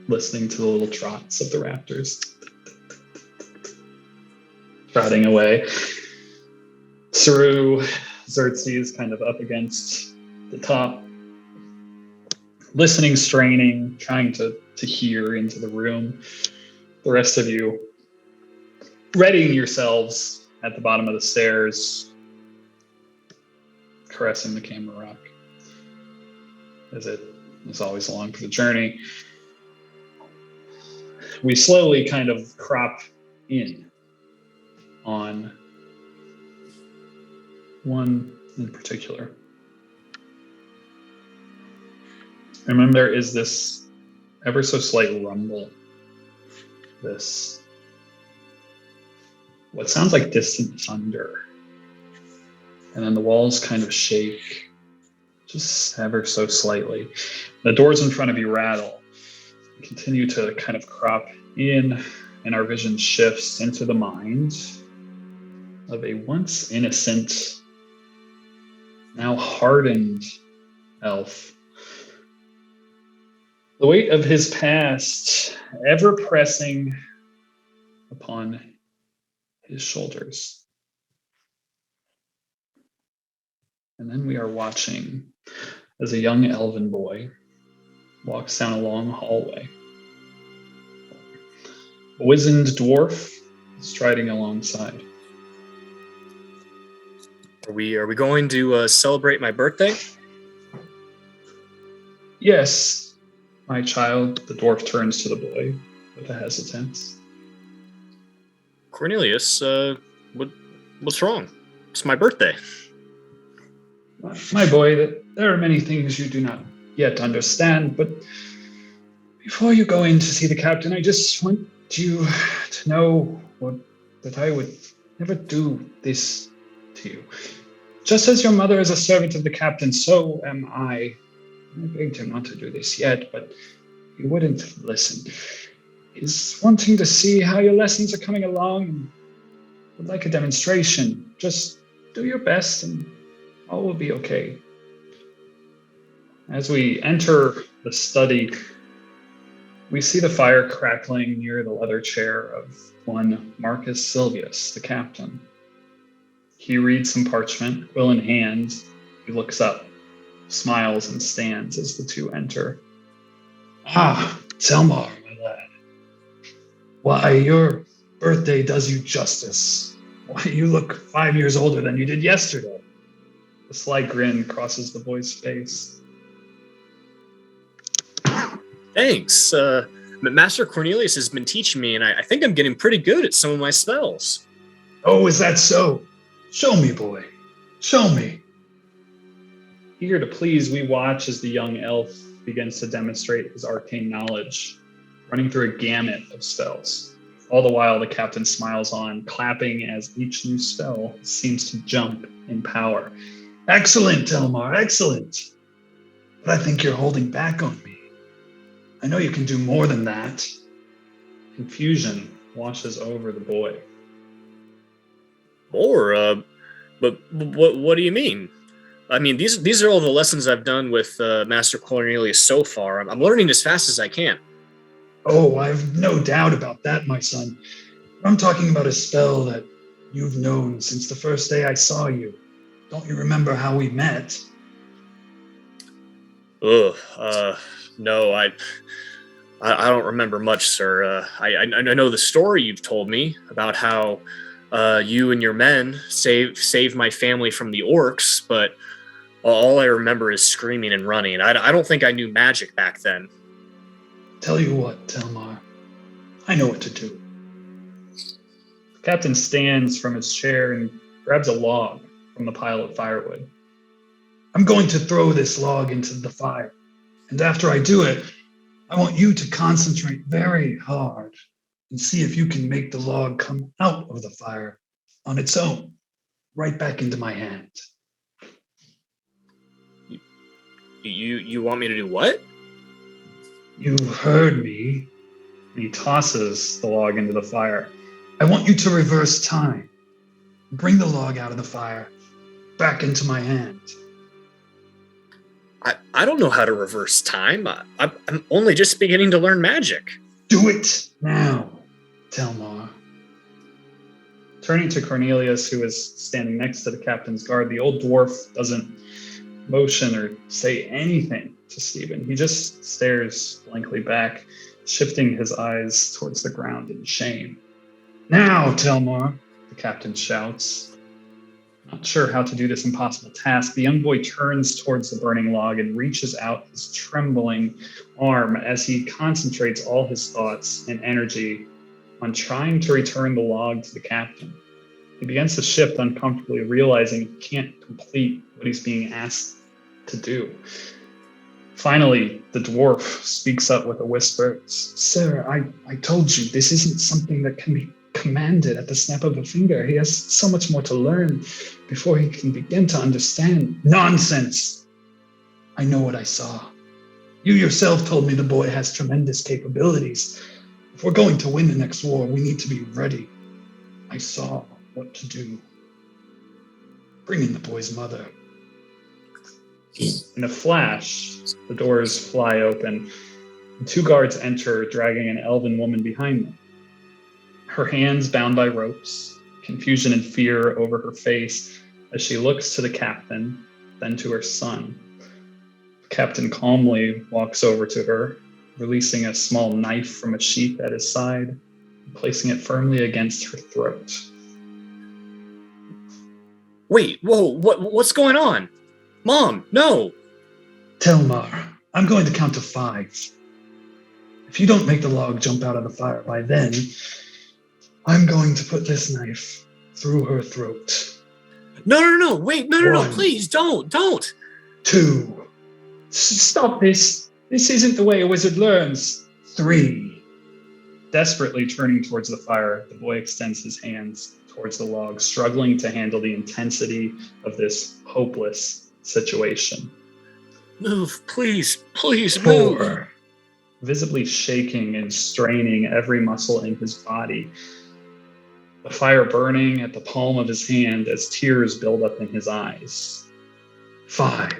listening to the little trots of the raptors trotting away, Saru Xerxes kind of up against the top, listening, straining, trying to hear into the room. The rest of you readying yourselves at the bottom of the stairs, caressing the camera rock as it is always along for the journey. We slowly kind of crop in on one in particular. Remember, there is this ever so slight rumble, this what sounds like distant thunder, and then the walls kind of shake just ever so slightly. The doors in front of you rattle, continue to kind of crop in, and our vision shifts into the mind of a once innocent, now hardened elf. The weight of his past ever pressing upon his shoulders. And then we are watching as a young elven boy walks down a long hallway. A wizened dwarf striding alongside. Are we going to celebrate my birthday? Yes, my child. The dwarf turns to the boy with a hesitance. Cornelius, what's wrong? It's my birthday. My boy, there are many things you do not yet understand, but before you go in to see the captain, I just want you to know that I would never do this to you. Just as your mother is a servant of the captain, so am I. I begged him not to do this yet, but he wouldn't listen. He's wanting to see how your lessons are coming along and would like a demonstration. Just do your best and all will be okay. As we enter the study, we see the fire crackling near the leather chair of one Marcus Silvius, the captain. He reads some parchment, quill in hand. He looks up, smiles, and stands as the two enter. Ah, Telmar, my lad. Why, your birthday does you justice. Why, you look 5 years older than you did yesterday. A slight grin crosses the boy's face. Thanks. Master Cornelius has been teaching me, and I think I'm getting pretty good at some of my spells. Oh, is that so? Show me, boy. Show me. Eager to please, we watch as the young elf begins to demonstrate his arcane knowledge, running through a gamut of spells. All the while, the captain smiles on, clapping as each new spell seems to jump in power. Excellent, Telmar, excellent. But I think you're holding back on me. I know you can do more than that. Confusion washes over the boy. More? But what do you mean? I mean, these are all the lessons I've done with Master Cornelius so far. I'm learning as fast as I can. Oh, I've no doubt about that, my son. I'm talking about a spell that you've known since the first day I saw you. Don't you remember how we met? No, I don't remember much, sir. I know the story you've told me about how you and your men saved my family from the orcs, but all I remember is screaming and running. I don't think I knew magic back then. Tell you what, Telmar, I know what to do. The captain stands from his chair and grabs a log from the pile of firewood. I'm going to throw this log into the fire, and after I do it, I want you to concentrate very hard and see if you can make the log come out of the fire on its own, right back into my hand. You want me to do what? You heard me. And he tosses the log into the fire. I want you to reverse time. Bring the log out of the fire, back into my hand. I don't know how to reverse time. I'm only just beginning to learn magic. Do it now, Telmar. Turning to Cornelius, who is standing next to the captain's guard, the old dwarf doesn't motion or say anything to Stephen. He just stares blankly back, shifting his eyes towards the ground in shame. Now, Telmar, the captain shouts. Not sure how to do this impossible task, the young boy turns towards the burning log and reaches out his trembling arm as he concentrates all his thoughts and energy on trying to return the log to the captain. He begins to shift uncomfortably, realizing he can't complete what he's being asked to do. Finally, the dwarf speaks up with a whisper. Sir, I told you, this isn't something that can be commanded at the snap of a finger. He has so much more to learn before he can begin to understand. Nonsense! I know what I saw. You yourself told me the boy has tremendous capabilities. If we're going to win the next war, we need to be ready. I saw what to do. Bring in the boy's mother. In a flash, the doors fly open, and two guards enter, dragging an elven woman behind them. Her hands bound by ropes, confusion and fear over her face as she looks to the captain, then to her son. The captain calmly walks over to her, releasing a small knife from a sheath at his side, and placing it firmly against her throat. Wait, whoa, what's going on? Mom, no! Telmar, I'm going to count to 5. If you don't make the log jump out of the fire by then, I'm going to put this knife through her throat. No, wait, no, 1, please, don't. 2. Stop this. This isn't the way a wizard learns. 3. Desperately turning towards the fire, the boy extends his hands towards the log, struggling to handle the intensity of this hopeless situation. Move, please move. 4. Visibly shaking and straining every muscle in his body, the fire burning at the palm of his hand as tears build up in his eyes. 5.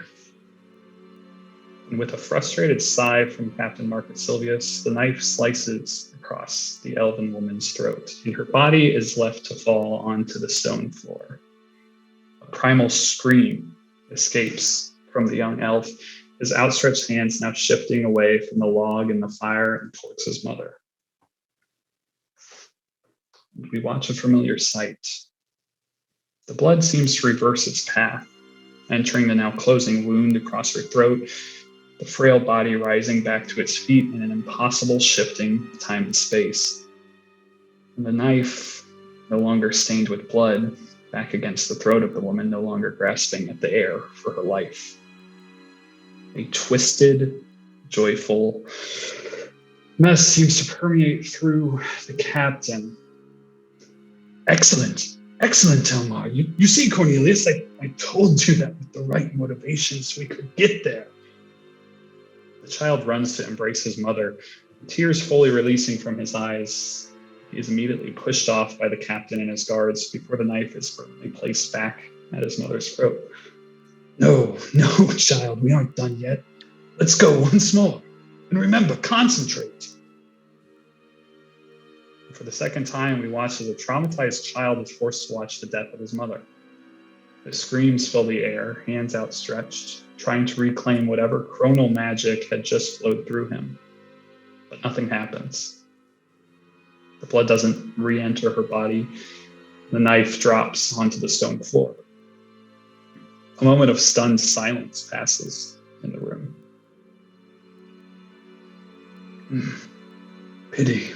And with a frustrated sigh from Captain Marcus Silvius, the knife slices across the elven woman's throat, and her body is left to fall onto the stone floor. A primal scream escapes from the young elf, his outstretched hands now shifting away from the log and the fire and towards his mother. We watch a familiar sight. The blood seems to reverse its path, entering the now closing wound across her throat, the frail body rising back to its feet in an impossible shifting of time and space. And the knife, no longer stained with blood, back against the throat of the woman, no longer grasping at the air for her life. A twisted, joyful mess seems to permeate through the captain. Excellent, Telmar. You see, Cornelius, I told you that with the right motivations we could get there. The child runs to embrace his mother, tears fully releasing from his eyes. He is immediately pushed off by the captain and his guards before the knife is firmly placed back at his mother's throat. No, child, we aren't done yet. Let's go once more. And remember, concentrate. For the second time, we watch as a traumatized child is forced to watch the death of his mother. The screams fill the air, hands outstretched, trying to reclaim whatever chronal magic had just flowed through him. But nothing happens. The blood doesn't re-enter her body. The knife drops onto the stone floor. A moment of stunned silence passes in the room. Pity.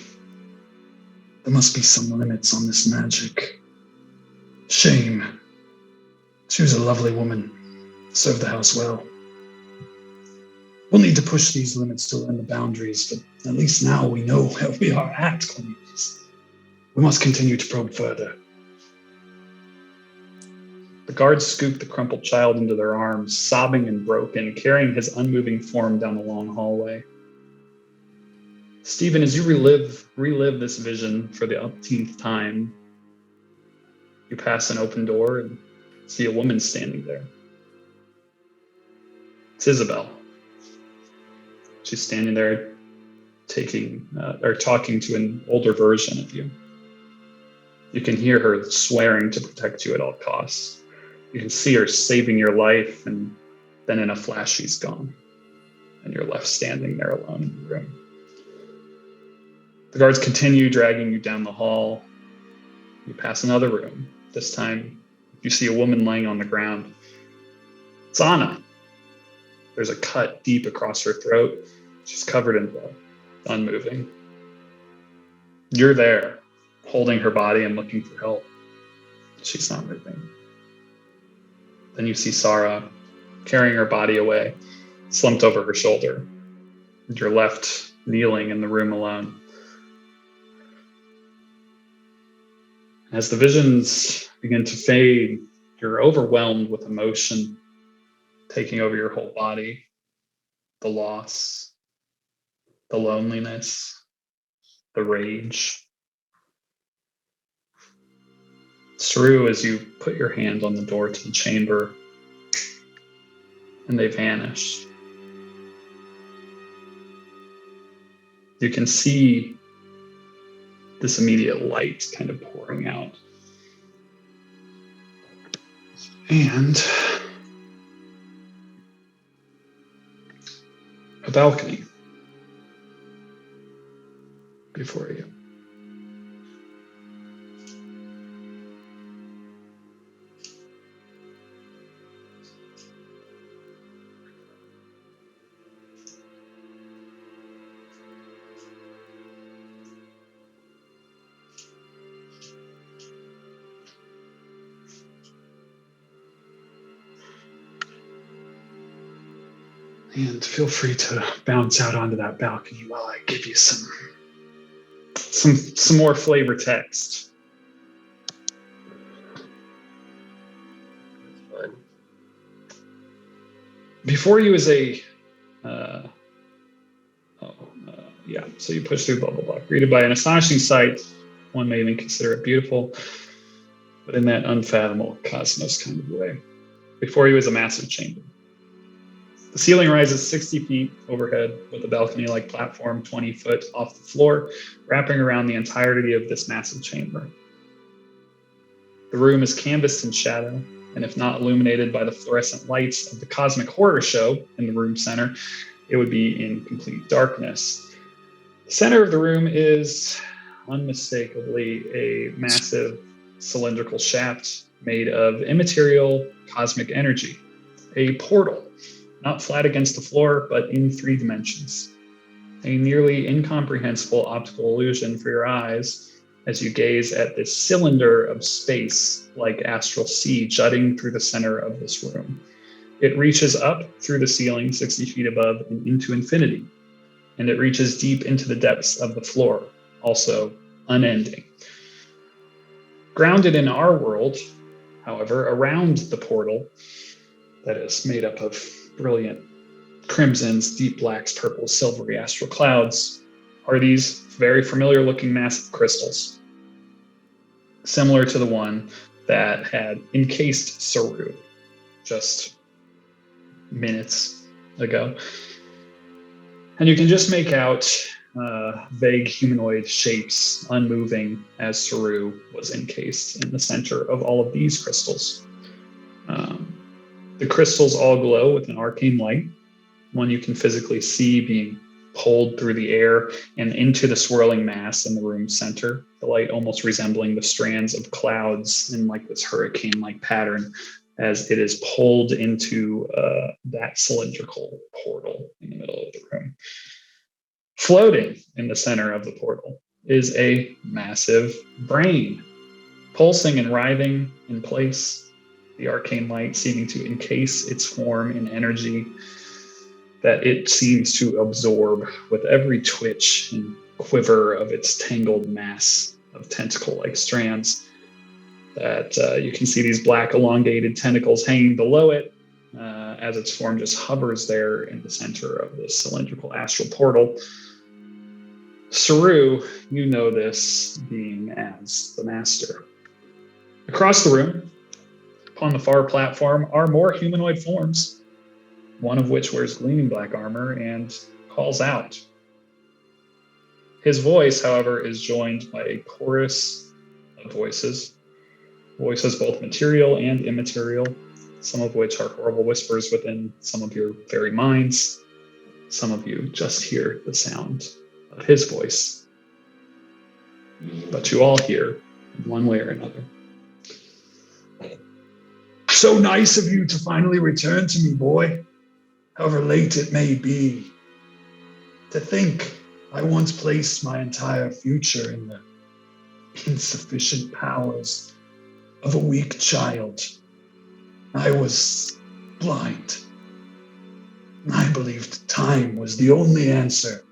There must be some limits on this magic. Shame. She was a lovely woman. Served the house well. We'll need to push these limits to learn the boundaries, but at least now we know where we are at, Cornelius. We must continue to probe further. The guards scoop the crumpled child into their arms, sobbing and broken, carrying his unmoving form down the long hallway. Stephen, as you relive this vision for the umpteenth time, you pass an open door and see a woman standing there. It's Isabel. She's standing there talking to an older version of you. You can hear her swearing to protect you at all costs. You can see her saving your life, and then in a flash she's gone. And you're left standing there alone in the room. The guards continue dragging you down the hall. You pass another room. This time you see a woman laying on the ground. It's Anna. There's a cut deep across her throat. She's covered in blood, unmoving. You're there, holding her body and looking for help. She's not moving. Then you see Sarah carrying her body away, slumped over her shoulder. And you're left kneeling in the room alone. As the visions begin to fade, you're overwhelmed with emotion taking over your whole body. The loss, the loneliness, the rage. It's true as you put your hand on the door to the chamber and they vanish. You can see this immediate light kind of pouring out. And a balcony before you. And feel free to bounce out onto that balcony while I give you some more flavor text. That's fun. Before you is a so you push through bubble block, greeted by an astonishing sight. One may even consider it beautiful, but in that unfathomable cosmos kind of way. Before you is a massive chamber. The ceiling rises 60 feet overhead with a balcony-like platform 20 foot off the floor, wrapping around the entirety of this massive chamber. The room is canvassed in shadow, and if not illuminated by the fluorescent lights of the cosmic horror show in the room center, it would be in complete darkness. The center of the room is unmistakably a massive cylindrical shaft made of immaterial cosmic energy, a portal. Not flat against the floor, but in 3 dimensions. A nearly incomprehensible optical illusion for your eyes as you gaze at this cylinder of space like astral sea jutting through the center of this room. It reaches up through the ceiling 60 feet above and into infinity, and it reaches deep into the depths of the floor, also unending. Grounded in our world, however, around the portal that is made up of brilliant crimsons, deep blacks, purples, silvery astral clouds are these very familiar looking massive crystals, similar to the one that had encased Saru just minutes ago. And you can just make out vague humanoid shapes unmoving as Saru was encased in the center of all of these crystals. The crystals all glow with an arcane light, one you can physically see being pulled through the air and into the swirling mass in the room's center, the light almost resembling the strands of clouds in like this hurricane-like pattern as it is pulled into that cylindrical portal in the middle of the room. Floating in the center of the portal is a massive brain, pulsing and writhing in place, the arcane light seeming to encase its form in energy that it seems to absorb with every twitch and quiver of its tangled mass of tentacle-like strands. That you can see these black elongated tentacles hanging below it as its form just hovers there in the center of this cylindrical astral portal. Saru, you know this being as the master. Across the room, upon the far platform, are more humanoid forms, one of which wears gleaming black armor and calls out. His voice, however, is joined by a chorus of voices both material and immaterial, some of which are horrible whispers within some of your very minds. Some of you just hear the sound of his voice, but you all hear in one way or another. So nice of you to finally return to me, boy, however late it may be. To think I once placed my entire future in the insufficient powers of a weak child. I was blind. I believed time was the only answer.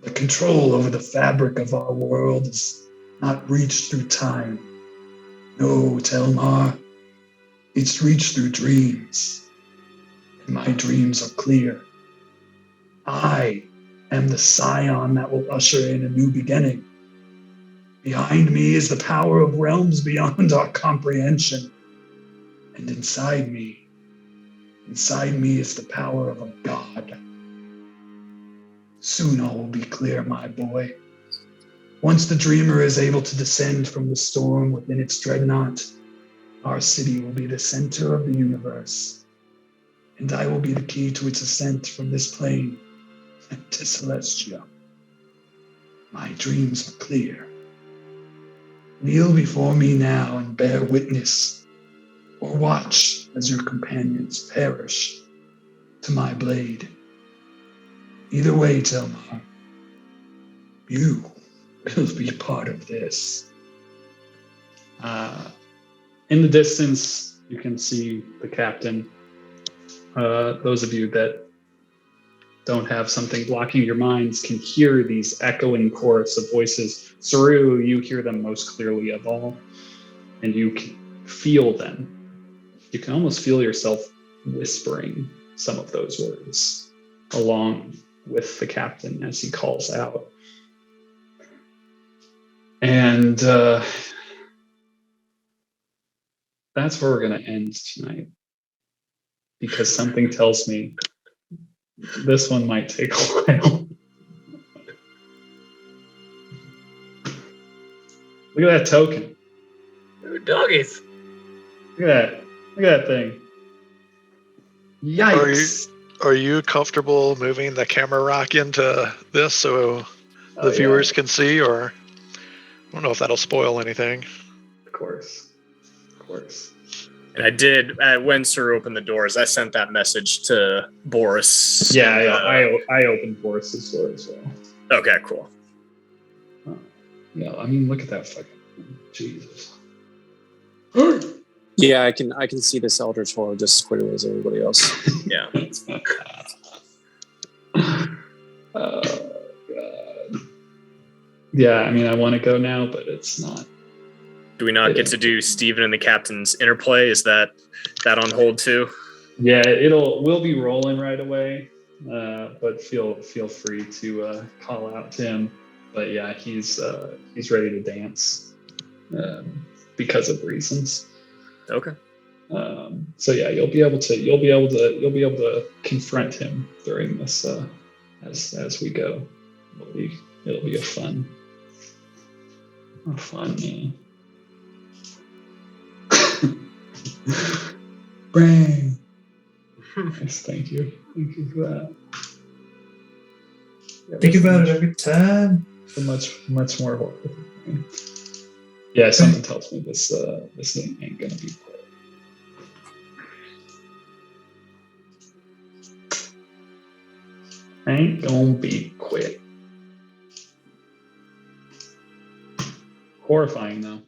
The control over the fabric of our world is not reached through time. No, Telmar, it's reached through dreams. And my dreams are clear. I am the scion that will usher in a new beginning. Behind me is the power of realms beyond our comprehension. And inside me is the power of a god. Soon all will be clear, my boy. Once the dreamer is able to descend from the storm within its dreadnought, our city will be the center of the universe. And I will be the key to its ascent from this plane to Celestia. My dreams are clear. Kneel before me now and bear witness, or watch as your companions perish to my blade. Either way, Telmar, you will be part of this. In the distance, you can see the captain. Those of you that don't have something blocking your minds can hear these echoing chorus of voices. Saru, you hear them most clearly of all, and you can feel them. You can almost feel yourself whispering some of those words along with the captain as he calls out. And that's where we're going to end tonight, because something tells me this one might take a while. Look at that token. Ooh, doggies. Look at that thing. Yikes. Are you comfortable moving the camera rack into this so the viewers can see, or I don't know if that'll spoil anything. Of course. And I did, when Sir opened the doors, I sent that message to Boris. Yeah, I opened Boris's door as well. Okay, cool. Yeah, I mean, look at that fucking thing. Jesus. Yeah, I can see this Eldritch Horror just as clearly as everybody else. Yeah. Oh, God. Yeah, I mean, I want to go now, but it's not. Do we not get to do Steven and the captain's interplay? Is that on hold too? Yeah, we'll be rolling right away, but feel free to call out to him. But yeah, he's ready to dance because of reasons. Okay. So yeah, you'll be able to confront him during this as we go. It'll be a fun brain. Yes, thank you. Thank you for that. Yeah, Think this about it is every time. a much more horrible thing. Yeah, something tells me this thing ain't gonna be quick. Ain't gonna be quick. Horrifying though.